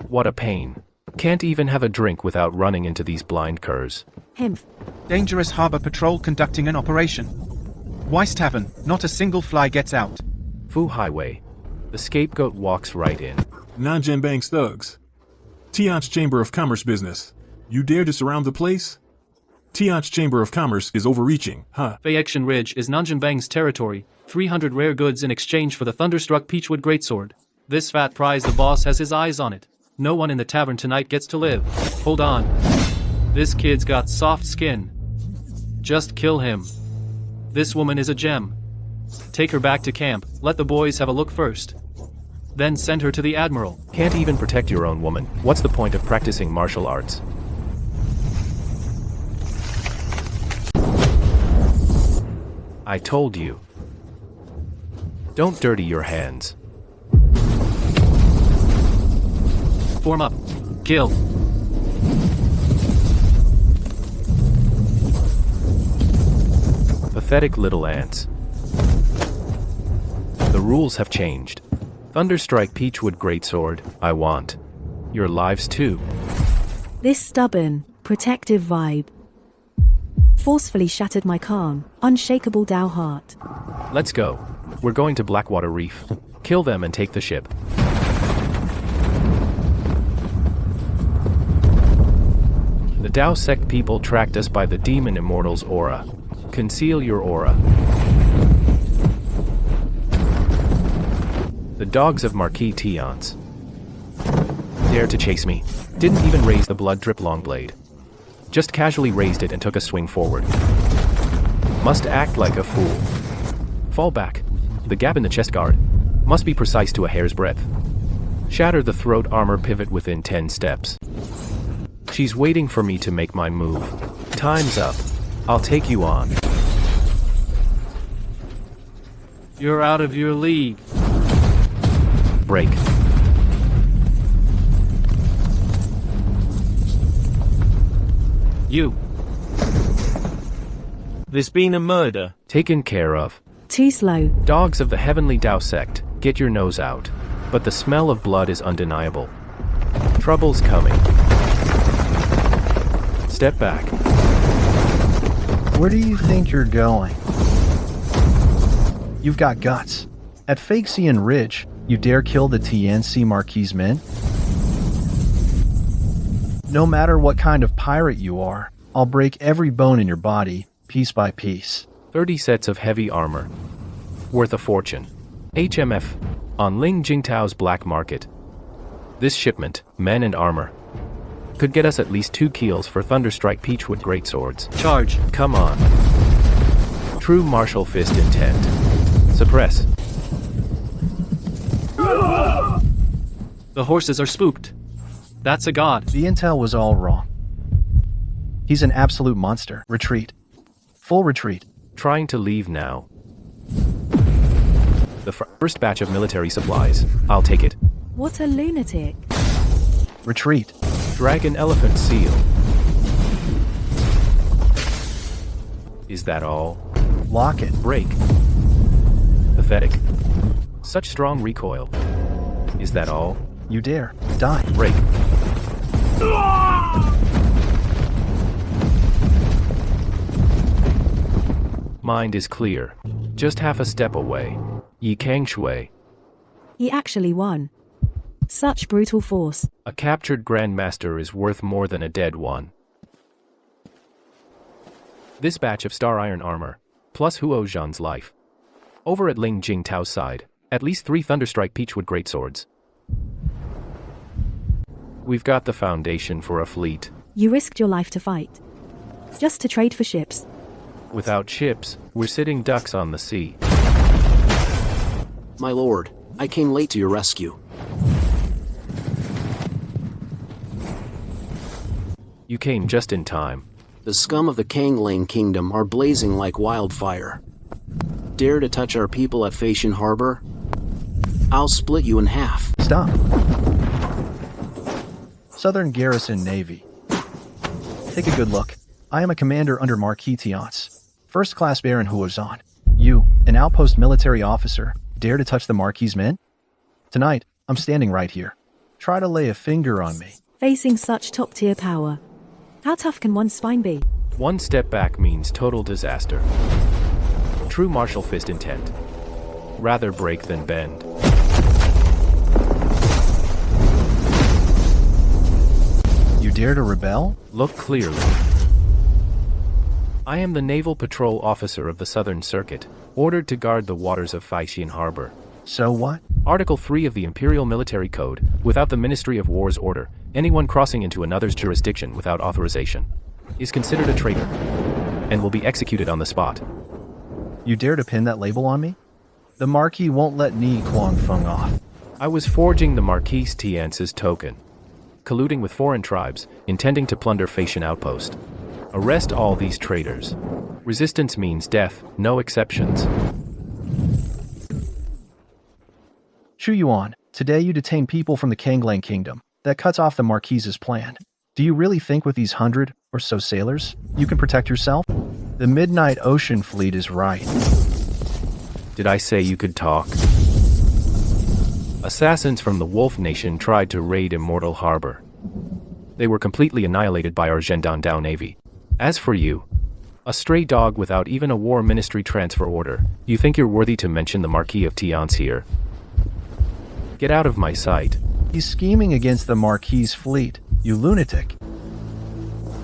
What a pain. Can't even have a drink without running into these blind curs. Himph. Dangerous harbor patrol conducting an operation. Weiss Tavern, not a single fly gets out. Fu Highway. The scapegoat walks right in. Nanjing Bank's thugs. Tian's Chamber of Commerce business. You dare to surround the place? Tian's Chamber of Commerce is overreaching, huh? Feixian Ridge is Nanjinbang's territory. 300 rare goods in exchange for the thunderstruck Peachwood Greatsword. This fat prize the boss has his eyes on it. No one in the tavern tonight gets to live. Hold on. This kid's got soft skin. Just kill him. This woman is a gem. Take her back to camp. Let the boys have a look first. Then send her to the Admiral. Can't even protect your own woman. What's the point of practicing martial arts? I told you. Don't dirty your hands. Form up. Kill. Pathetic little ants. The rules have changed. Thunderstrike Peachwood Greatsword, I want. Your lives too. This stubborn, protective vibe forcefully shattered my calm, unshakable Dao heart. Let's go. We're going to Blackwater Reef. Kill them and take the ship. The Dao sect people tracked us by the demon immortal's aura. Conceal your aura. The dogs of Marquis Tians dare to chase me. Didn't even raise the blood drip long blade. Just casually raised it and took a swing forward. Must act like a fool. Fall back. The gap in the chest guard must be precise to a hair's breadth. Shatter the throat armor pivot within 10 steps. She's waiting for me to make my move. Time's up. I'll take you on. You're out of your league. Break. You. There's been a murder. Taken care of. Too slow. Dogs of the Heavenly Dao sect, get your nose out. But the smell of blood is undeniable. Trouble's coming. Step back. Where do you think you're going? You've got guts. At Feixian Ridge, you dare kill the TNC Marquis men? No matter what kind of pirate you are, I'll break every bone in your body, piece by piece. 30 sets of heavy armor. Worth a fortune. HMF. On Ling Jingtao's black market. This shipment, men and armor, could get us at least 2 keels for Thunderstrike Peachwood Greatswords. Charge. Come on. True martial fist intent. Suppress. The horses are spooked. That's a god. The intel was all wrong. He's an absolute monster. Retreat. Full retreat. Trying to leave now. The first batch of military supplies. I'll take it. What a lunatic. Retreat. Dragon elephant seal. Is that all? Lock it. Break. Pathetic. Such strong recoil. Is that all? You dare. Die. Break. Mind is clear. Just half a step away. Yi Kang Shui. He actually won. Such brutal force. A captured Grandmaster is worth more than a dead one. This batch of star iron armor, plus Huo Zhan's life. Over at Ling Jingtao's side, at least 3 Thunderstrike Peachwood Greatswords. We've got the foundation for a fleet. You risked your life to fight. Just to trade for ships. Without ships, we're sitting ducks on the sea. My lord, I came late to your rescue. You came just in time. The scum of the Kanglang Kingdom are blazing like wildfire. Dare to touch our people at Feixian Harbor? I'll split you in half. Stop. Southern Garrison Navy. Take a good look. I am a commander under Marquis Tians. First-class Baron Huozan, you, an outpost military officer, dare to touch the Marquis' men? Tonight, I'm standing right here. Try to lay a finger on me. Facing such top-tier power, how tough can one's spine be? One step back means total disaster. True martial fist intent. Rather break than bend. You dare to rebel? Look clearly. I am the Naval Patrol Officer of the Southern Circuit, ordered to guard the waters of Faishian Harbor. So what? Article 3 of the Imperial Military Code, without the Ministry of War's order, anyone crossing into another's jurisdiction without authorization is considered a traitor and will be executed on the spot. You dare to pin that label on me? The Marquis won't let Ni Kuang-feng off. I was forging the Marquis Tiance's token, colluding with foreign tribes, intending to plunder Faishian outpost. Arrest all these traitors. Resistance means death, no exceptions. Chu Yuan, today you detain people from the Kanglang Kingdom. That cuts off the Marquis's plan. Do you really think with these 100 or so sailors, you can protect yourself? The Midnight Ocean Fleet is right. Did I say you could talk? Assassins from the Wolf Nation tried to raid Immortal Harbor. They were completely annihilated by our Zhendong Dao Navy. As for you, a stray dog without even a war ministry transfer order, you think you're worthy to mention the Marquis of Tiance here? Get out of my sight. He's scheming against the Marquis's fleet, you lunatic.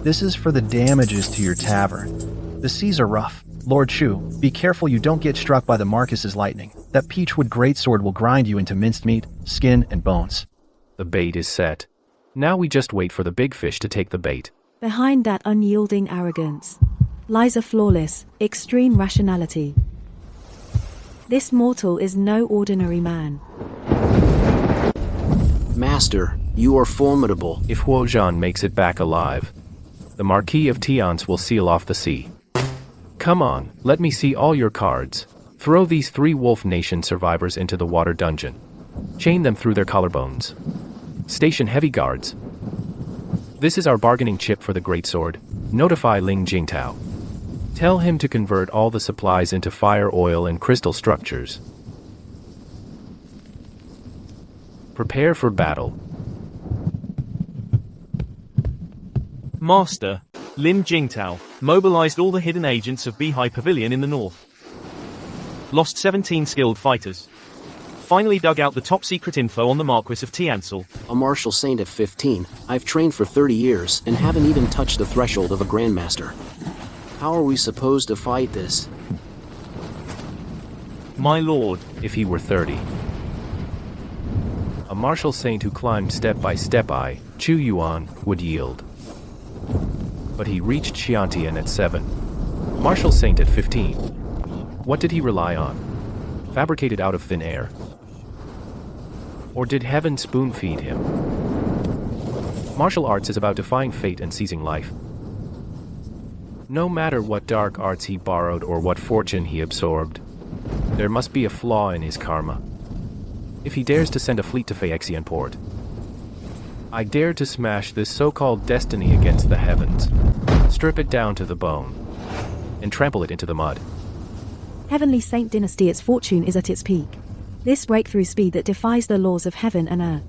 This is for the damages to your tavern. The seas are rough. Lord Chu, be careful you don't get struck by the Marcus's lightning. That peachwood greatsword will grind you into minced meat, skin, and bones. The bait is set. Now we just wait for the big fish to take the bait. Behind that unyielding arrogance lies a flawless, extreme rationality. This mortal is no ordinary man. Master, you are formidable. If Huozhan makes it back alive, the Marquis of Tiance will seal off the sea. Come on, let me see all your cards. Throw these 3 Wolf Nation survivors into the water dungeon. Chain them through their collarbones. Station heavy guards. This is our bargaining chip for the greatsword. Notify Ling Jingtao. Tell him to convert all the supplies into fire oil and crystal structures. Prepare for battle. Master, Lim Jingtao, mobilized all the hidden agents of Beihai Pavilion in the north. Lost 17 skilled fighters. Finally dug out the top secret info on the Marquis of Tiansel. A martial saint at 15, I've trained for 30 years and haven't even touched the threshold of a grandmaster. How are we supposed to fight this? My lord, if he were 30. A martial saint who climbed step by step Chu Yuan, would yield. But he reached Xiantian at 7. Martial saint at 15. What did he rely on? Fabricated out of thin air? Or did heaven spoon-feed him? Martial arts is about defying fate and seizing life. No matter what dark arts he borrowed or what fortune he absorbed, there must be a flaw in his karma. If he dares to send a fleet to Phaexian port, I dare to smash this so-called destiny against the heavens, strip it down to the bone, and trample it into the mud. Heavenly Saint Dynasty, its fortune is at its peak. This breakthrough speed that defies the laws of heaven and earth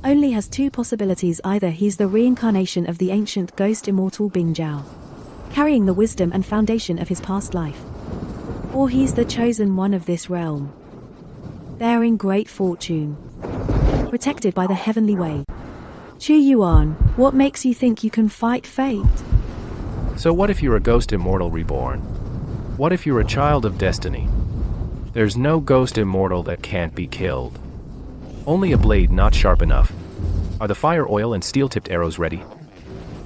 only has 2 possibilities. Either he's the reincarnation of the ancient ghost immortal Bing Jiao, carrying the wisdom and foundation of his past life, or he's the chosen one of this realm, bearing great fortune, protected by the heavenly way. Chu Yuan, what makes you think you can fight fate? So what if you're a ghost immortal reborn? What if you're a child of destiny? There's no ghost immortal that can't be killed. Only a blade not sharp enough. Are the fire oil and steel-tipped arrows ready?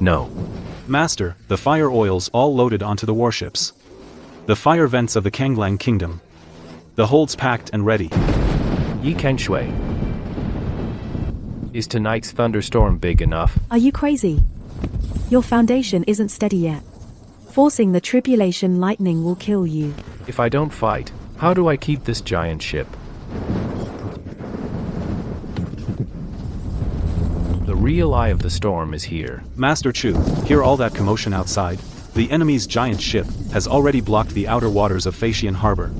No. Master, the fire oil's all loaded onto the warships. The fire vents of the Kanglang Kingdom. The hold's packed and ready. Yi Kengshui. Is tonight's thunderstorm big enough? Are you crazy? Your foundation isn't steady yet. Forcing the tribulation lightning will kill you. If I don't fight, how do I keep this giant ship? The real eye of the storm is here. Master Chu, hear all that commotion outside? The enemy's giant ship has already blocked the outer waters of Facian Harbor.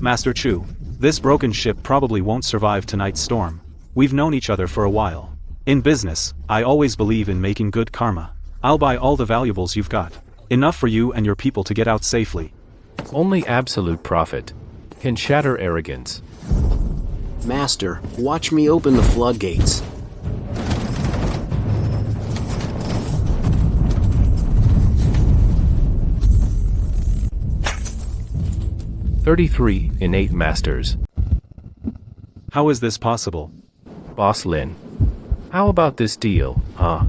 Master Chu, this broken ship probably won't survive tonight's storm. We've known each other for a while. In business, I always believe in making good karma. I'll buy all the valuables you've got. Enough for you and your people to get out safely. Only absolute profit can shatter arrogance. Master, watch me open the floodgates. "33 innate masters." How is this possible? Boss Lin. How about this deal, huh?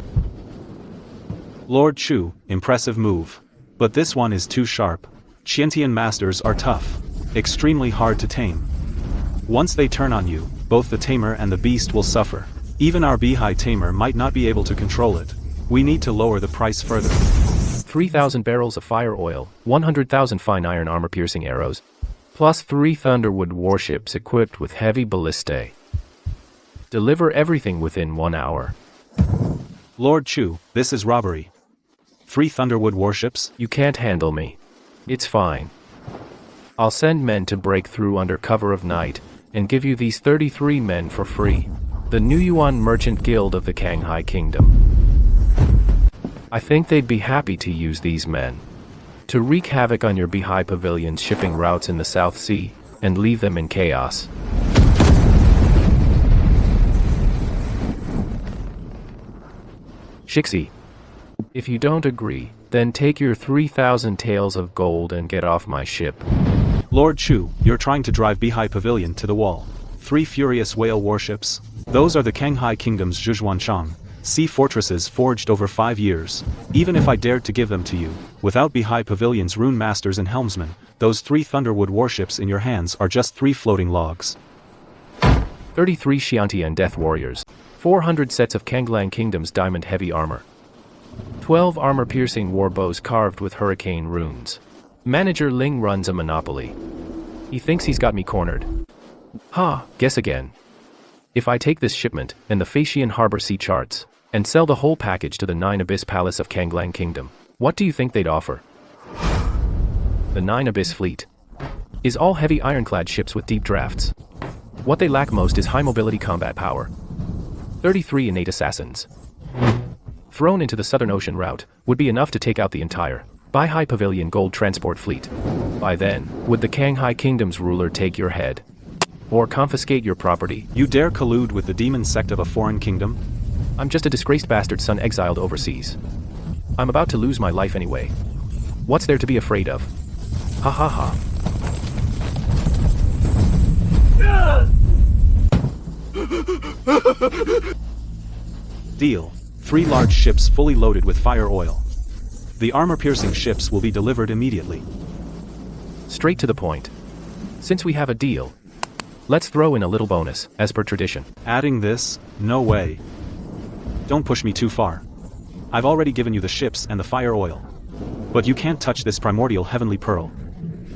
Lord Chu, impressive move. But this one is too sharp. Qiantian masters are tough. Extremely hard to tame. Once they turn on you, both the tamer and the beast will suffer. Even our Beihai tamer might not be able to control it. We need to lower the price further. 3,000 barrels of fire oil, 100,000 fine iron armor-piercing arrows, plus 3 Thunderwood warships equipped with heavy ballistae. Deliver everything within 1 hour. Lord Chu, this is robbery. 3 Thunderwood warships? You can't handle me. It's fine. I'll send men to break through under cover of night, and give you these 33 men for free. The New Yuan Merchant Guild of the Kanghai Kingdom. I think they'd be happy to use these men to wreak havoc on your Beihai Pavilion's shipping routes in the South Sea, and leave them in chaos. Shixi, if you don't agree, then take your 3,000 taels of gold and get off my ship. Lord Chu, you're trying to drive Beihai Pavilion to the wall. 3 furious whale warships? Those are the Kanghai Kingdom's Zhuzhuanchang, sea fortresses forged over 5 years. Even if I dared to give them to you, without Beihai Pavilion's rune masters and helmsmen, those 3 Thunderwood warships in your hands are just 3 floating logs. 33 Xiantian death warriors. 400 sets of Kanglang Kingdom's diamond heavy armor. 12 armor-piercing warbows carved with hurricane runes. Manager Ling runs a monopoly. He thinks he's got me cornered. Ha, guess again. If I take this shipment, and the Facian Harbor sea charts, and sell the whole package to the 9 Abyss Palace of Kanglang Kingdom, what do you think they'd offer? The 9 Abyss fleet is all heavy ironclad ships with deep drafts. What they lack most is high mobility combat power. 33 innate assassins, thrown into the Southern Ocean route, would be enough to take out the entire Beihai Pavilion gold transport fleet. By then, would the Kanghai Kingdom's ruler take your head? Or confiscate your property? You dare collude with the demon sect of a foreign kingdom? I'm just a disgraced bastard son exiled overseas. I'm about to lose my life anyway. What's there to be afraid of? Ha ha ha. Deal. 3 large ships fully loaded with fire oil. The armor-piercing ships will be delivered immediately. Straight to the point. Since we have a deal, let's throw in a little bonus, as per tradition. Adding this? No way. Don't push me too far. I've already given you the ships and the fire oil. But you can't touch this primordial heavenly pearl.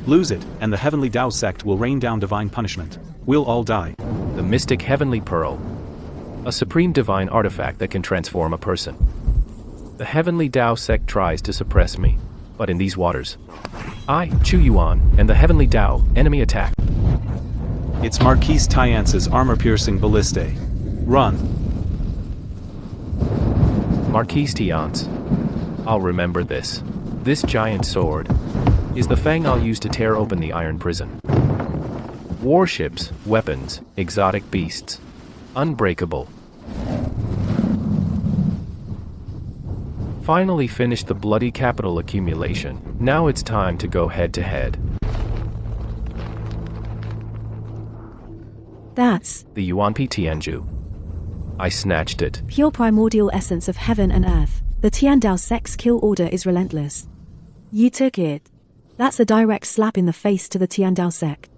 Lose it, and the heavenly Tao sect will rain down divine punishment. We'll all die. The mystic heavenly pearl. A supreme divine artifact that can transform a person. The heavenly Tao sect tries to suppress me, but in these waters, I, Chu Yuan, and the heavenly Tao, enemy attack. It's Marquise Tyance's armor-piercing ballistae. Run. Marquise Tyance. I'll remember this. This giant sword is the fang I'll use to tear open the iron prison. Warships, weapons, exotic beasts. Unbreakable. Finally finished the bloody capital accumulation. Now it's time to go head to head. That's The Yuan Pi Tianju. I snatched it. pure primordial essence of heaven and earth. The Tiandao sect's kill order is relentless. You took it. That's a direct slap in the face to the Tiandao sect.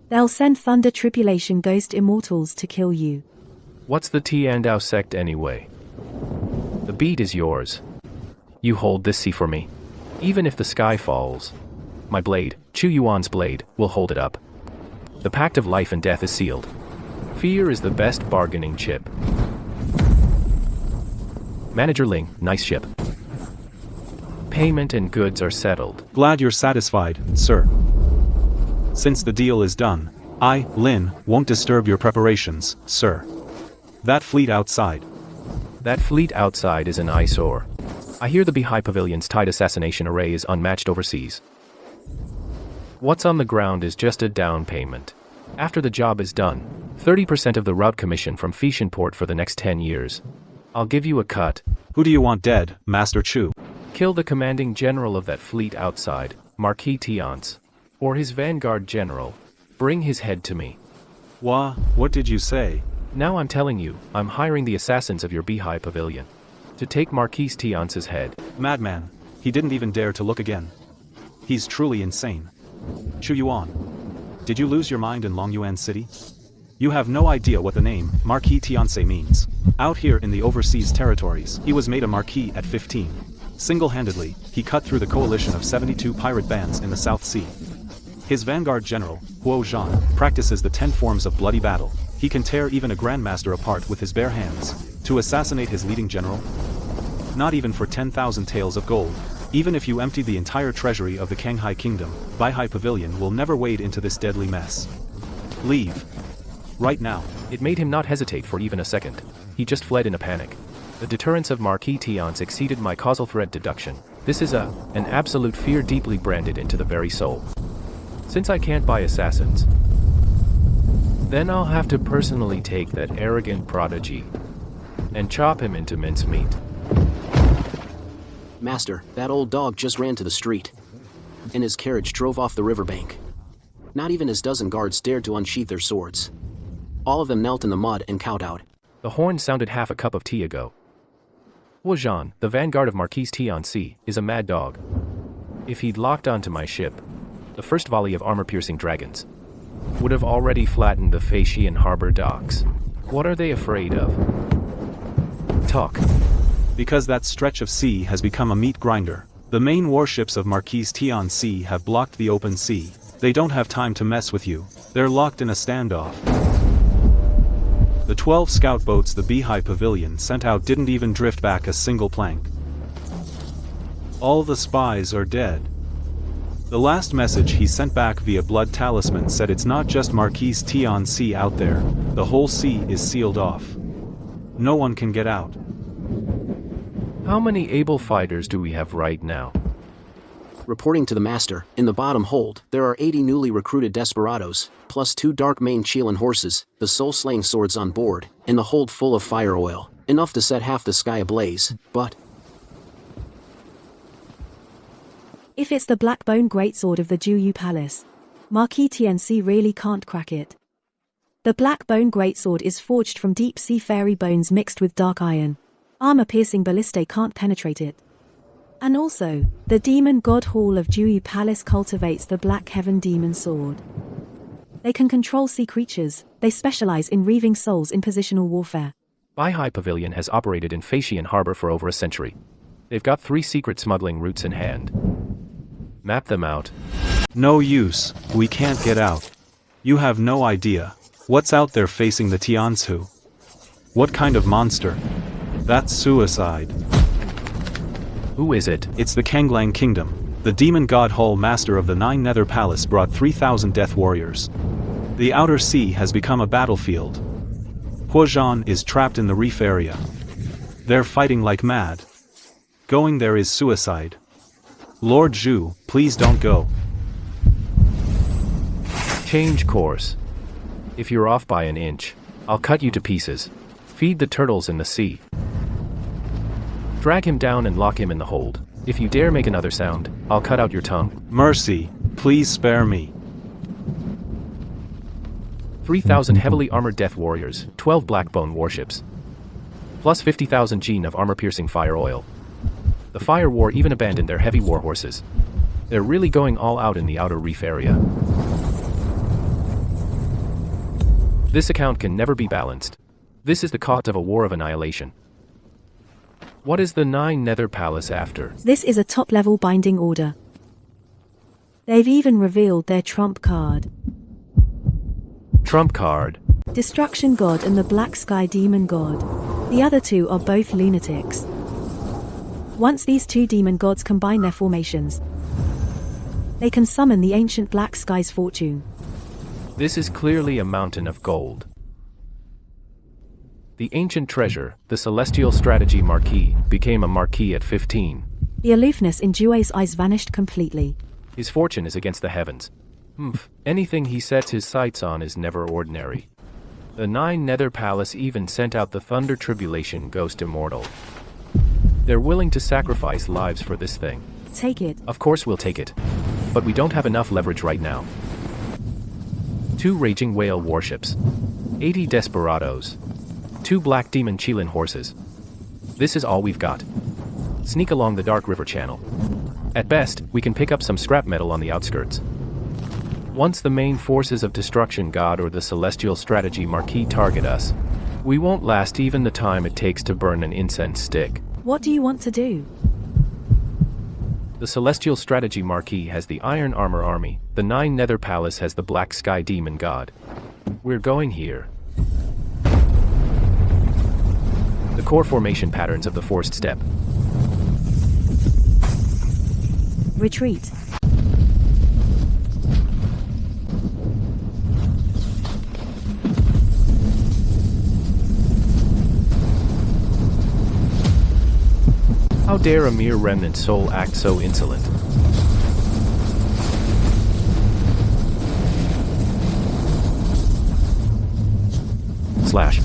They'll send Thunder Tribulation Ghost Immortals to kill you. What's the Tiandao sect anyway? The beat is yours. You hold this sea for me. Even if the sky falls, my blade, Chu Yuan's blade, will hold it up. The pact of life and death is sealed. Fear is the best bargaining chip. Manager Ling, nice ship. Payment and goods are settled. Glad you're satisfied, sir. Since the deal is done, I, Lin, won't disturb your preparations, sir. That fleet outside. That fleet outside is an eyesore. I hear the Beehive Pavilion's tight assassination array is unmatched overseas. What's on the ground is just a down payment. After the job is done, 30% of the route commission from Fishin Port for the next 10 years. I'll give you a cut. Who do you want dead, Master Chu? Kill the commanding general of that fleet outside, Marquis Tiance. Or his vanguard general. Bring his head to me. What did you say? Now I'm telling you, I'm hiring the assassins of your Beehive Pavilion. To take Marquis Tiance's head. Madman. He didn't even dare to look again. He's truly insane. Chu Yuan. Did you lose your mind in Longyuan City? You have no idea what the name, Marquis Tiance means. Out here in the overseas territories, he was made a Marquis at 15. Single-handedly, he cut through the coalition of 72 pirate bands in the South Sea. His vanguard general, Huo Zhan, practices the 10 forms of bloody battle. He can tear even a grandmaster apart with his bare hands. To assassinate his leading general? Not even for 10,000 taels of gold. Even if you empty the entire treasury of the Kanghai Kingdom, Beihai Pavilion will never wade into this deadly mess. Leave. Right now. It made him not hesitate for even a second. He just fled in a panic. The deterrence of Marquis Tiance exceeded my causal threat deduction. This is an absolute fear deeply branded into the very soul. Since I can't buy assassins, then I'll have to personally take that arrogant prodigy and chop him into mincemeat. Master, that old dog just ran to the street, and his carriage drove off the riverbank. Not even his dozen guards dared to unsheath their swords. All of them knelt in the mud and cowed out. The horn sounded half a cup of tea ago. Huo Zhan, the vanguard of Marquis Tiance, is a mad dog. If he'd locked onto my ship, the first volley of armor-piercing dragons would have already flattened the Feishian harbor docks. What are they afraid of? Talk. Because that stretch of sea has become a meat grinder. The main warships of Marquis Tiance have blocked the open sea. They don't have time to mess with you. They're locked in a standoff. The 12 scout boats the Beehive Pavilion sent out didn't even drift back a single plank. All the spies are dead. The last message he sent back via Blood Talisman said it's not just Marquis Tiance out there, the whole sea is sealed off. No one can get out. How many able fighters do we have right now? Reporting to the master, in the bottom hold, there are 80 newly recruited desperados, plus 2 dark-maned Chelan horses, the soul-slaying swords on board, and the hold full of fire oil, enough to set half the sky ablaze, but... If it's the Blackbone Greatsword of the Juyu Palace, Marquis Tianci really can't crack it. The Blackbone Greatsword is forged from deep-sea fairy bones mixed with dark iron. Armor-piercing ballistae can't penetrate it. And also, the Demon God Hall of Juyu Palace cultivates the Black Heaven Demon Sword. They can control sea creatures. They specialize in reaving souls in positional warfare. Beihai Pavilion has operated in Feishian Harbor for over a century. They've got 3 secret smuggling routes in hand. Map them out. No use, we can't get out. You have no idea. What's out there facing the Tianzu? What kind of monster? That's suicide. Who is it? It's the Kanglang Kingdom. The demon god Hull, master of the 9 Nether Palace, brought 3,000 death warriors. The outer sea has become a battlefield. Huo Zhan is trapped in the reef area. They're fighting like mad. Going there is suicide. Lord Zhu, please don't go. Change course. If you're off by an inch, I'll cut you to pieces. Feed the turtles in the sea. Drag him down and lock him in the hold. If you dare make another sound, I'll cut out your tongue. Mercy, please spare me. 3,000 heavily armored death warriors, 12 Blackbone warships, plus 50,000 gene of armor-piercing fire oil. The Fire War even abandoned their heavy war horses. They're really going all out in the outer reef area. This account can never be balanced. This is the cost of a war of annihilation. What is the 9 Nether Palace after? This is a top-level binding order. They've even revealed their trump card. Trump card. Destruction God and the Black Sky Demon God. The other 2 are both lunatics. Once these two demon gods combine their formations, they can summon the ancient black sky's fortune. This is clearly a mountain of gold. The ancient treasure, the celestial strategy marquis, became a marquis at 15. The aloofness in Jue's eyes vanished completely. His fortune is against the heavens. Anything he sets his sights on is never ordinary. The Nine Nether Palace even sent out the Thunder Tribulation Ghost Immortal. They're willing to sacrifice lives for this thing. Take it. Of course we'll take it. But we don't have enough leverage right now. 2 Raging Whale warships. 80 Desperados. 2 Black Demon Chelan horses. This is all we've got. Sneak along the Dark River Channel. At best, we can pick up some scrap metal on the outskirts. Once the main forces of Destruction God or the Celestial Strategy Marquis target us, we won't last even the time it takes to burn an incense stick. What do you want to do? The Celestial Strategy Marquis has the Iron Armor Army, the Nine Nether Palace has the Black Sky Demon God. We're going here. The core formation patterns of the Forced Step. Retreat. How dare a mere remnant soul act so insolent? Slash.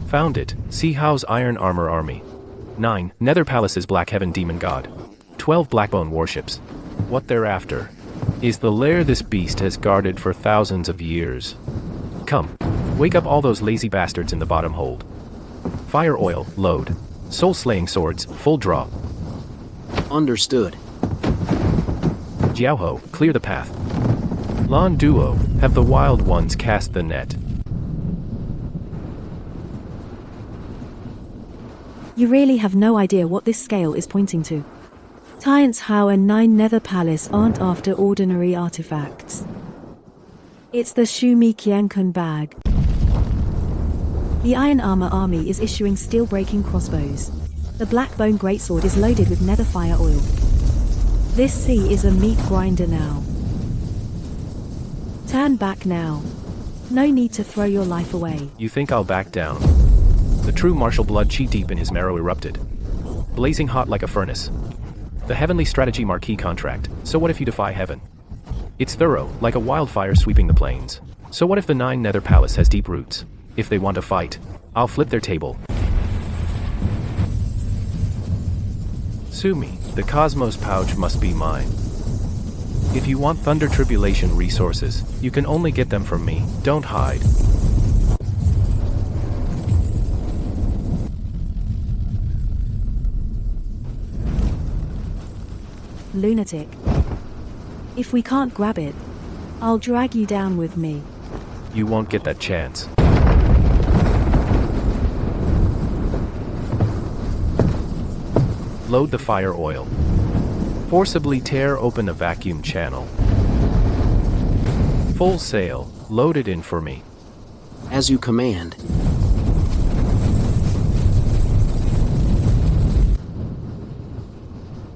Found it. See How's Iron Armor Army. 9. Nether Palace's Black Heaven Demon God. 12 Blackbone warships. What they're after is the lair this beast has guarded for thousands of years. Come, wake up all those lazy bastards in the bottom hold. Fire oil, load. Soul-slaying swords, full draw. Understood. Jiaoho, clear the path. Lan Duo, have the wild ones cast the net. You really have no idea what this scale is pointing to. Tiance Hao and Nine Nether Palace aren't after ordinary artifacts. It's the Shu Mi Qiankun bag. The Iron Armor Army is issuing steel-breaking crossbows. The Blackbone Greatsword is loaded with nether fire oil. This sea is a meat grinder now. Turn back now. No need to throw your life away. You think I'll back down? The true martial blood chi deep in his marrow erupted. Blazing hot like a furnace. The Heavenly Strategy Marquis contract. So what if you defy heaven? It's thorough, like a wildfire sweeping the plains. So what if the Nine Nether Palace has deep roots? If they want to fight, I'll flip their table. Sue me, the Cosmos pouch must be mine. If you want Thunder Tribulation resources, you can only get them from me. Don't hide. Lunatic. If we can't grab it, I'll drag you down with me. You won't get that chance. Load the fire oil. Forcibly tear open a vacuum channel. Full sail, load it in for me. As you command.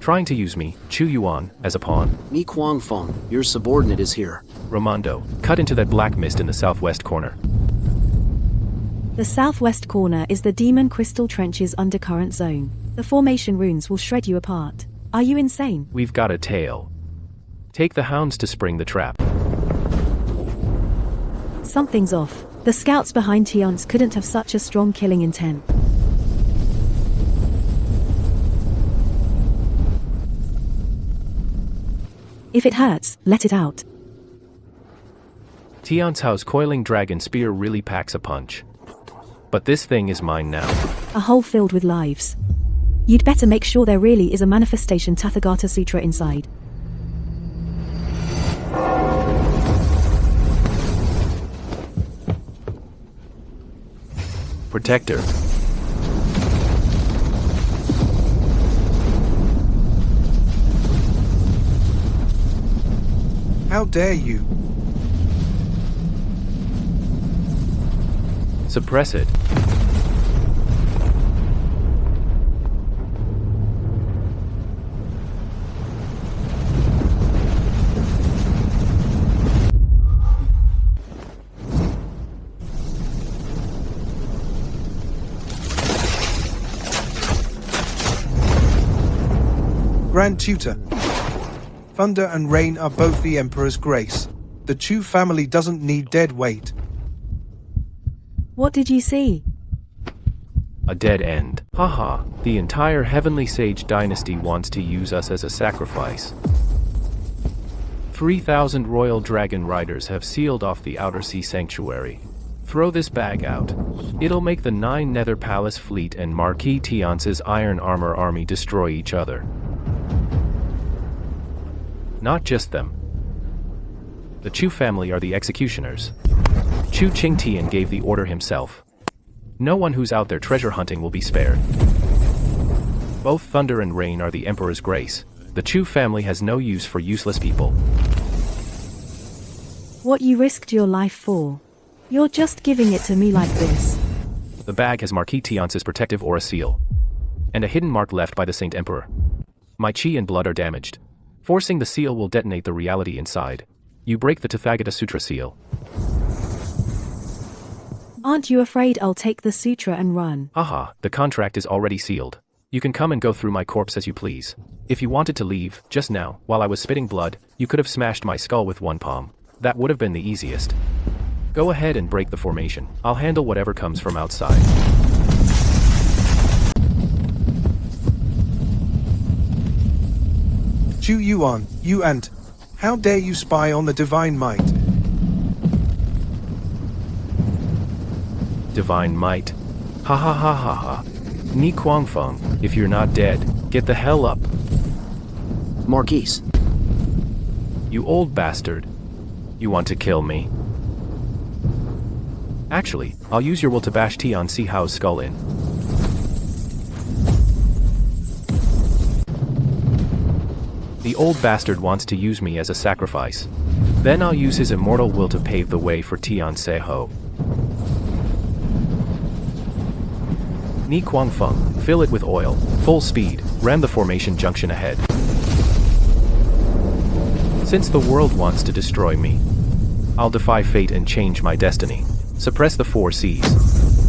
Trying to use me, Chu Yuan, as a pawn. Mi Kuang Feng, your subordinate is here. Ramondo, cut into that black mist in the southwest corner. The southwest corner is the Demon Crystal Trenches undercurrent zone. The formation runes will shred you apart. Are you insane? We've got a tail. Take the hounds to spring the trap. Something's off. The scouts behind Tiance couldn't have such a strong killing intent. If it hurts, let it out. Tiance Hao's coiling dragon spear really packs a punch. But this thing is mine now. A hole filled with lives. You'd better make sure there really is a manifestation Tathagata Sutra inside. Protector. How dare you? Suppress it. Grand Tutor. Thunder and rain are both the Emperor's grace. The Chu family doesn't need dead weight. What did you see? A dead end. Haha, the entire Heavenly Sage dynasty wants to use us as a sacrifice. 3,000 royal dragon riders have sealed off the Outer Sea Sanctuary. Throw this bag out. It'll make the 9 Nether Palace fleet and Marquis Tiance's iron armor army destroy each other. Not just them. The Chu family are the executioners. Chu Qingtian gave the order himself. No one who's out there treasure hunting will be spared. Both thunder and rain are the Emperor's grace. The Chu family has no use for useless people. What you risked your life for? You're just giving it to me like this. The bag has Marquis Tiance's protective aura seal. And a hidden mark left by the Saint Emperor. My chi and blood are damaged. Forcing the seal will detonate the reality inside. You break the Tathagata Sutra seal. Aren't you afraid I'll take the sutra and run? Haha, the contract is already sealed. You can come and go through my corpse as you please. If you wanted to leave, just now, while I was spitting blood, you could have smashed my skull with one palm. That would have been the easiest. Go ahead and break the formation. I'll handle whatever comes from outside. Chu Yuan, you ant. How dare you spy on the divine might? Divine might. Ha ha ha ha ha. Ni Kuangfeng, if you're not dead, get the hell up. Marquise. You old bastard. You want to kill me? Actually, I'll use your will to bash Tian Si Hao's skull in. The old bastard wants to use me as a sacrifice. Then I'll use his immortal will to pave the way for Tian Si Hao. Ni Kuangfeng, fill it with oil, full speed, ram the formation junction ahead. Since the world wants to destroy me, I'll defy fate and change my destiny. Suppress the 4 Cs.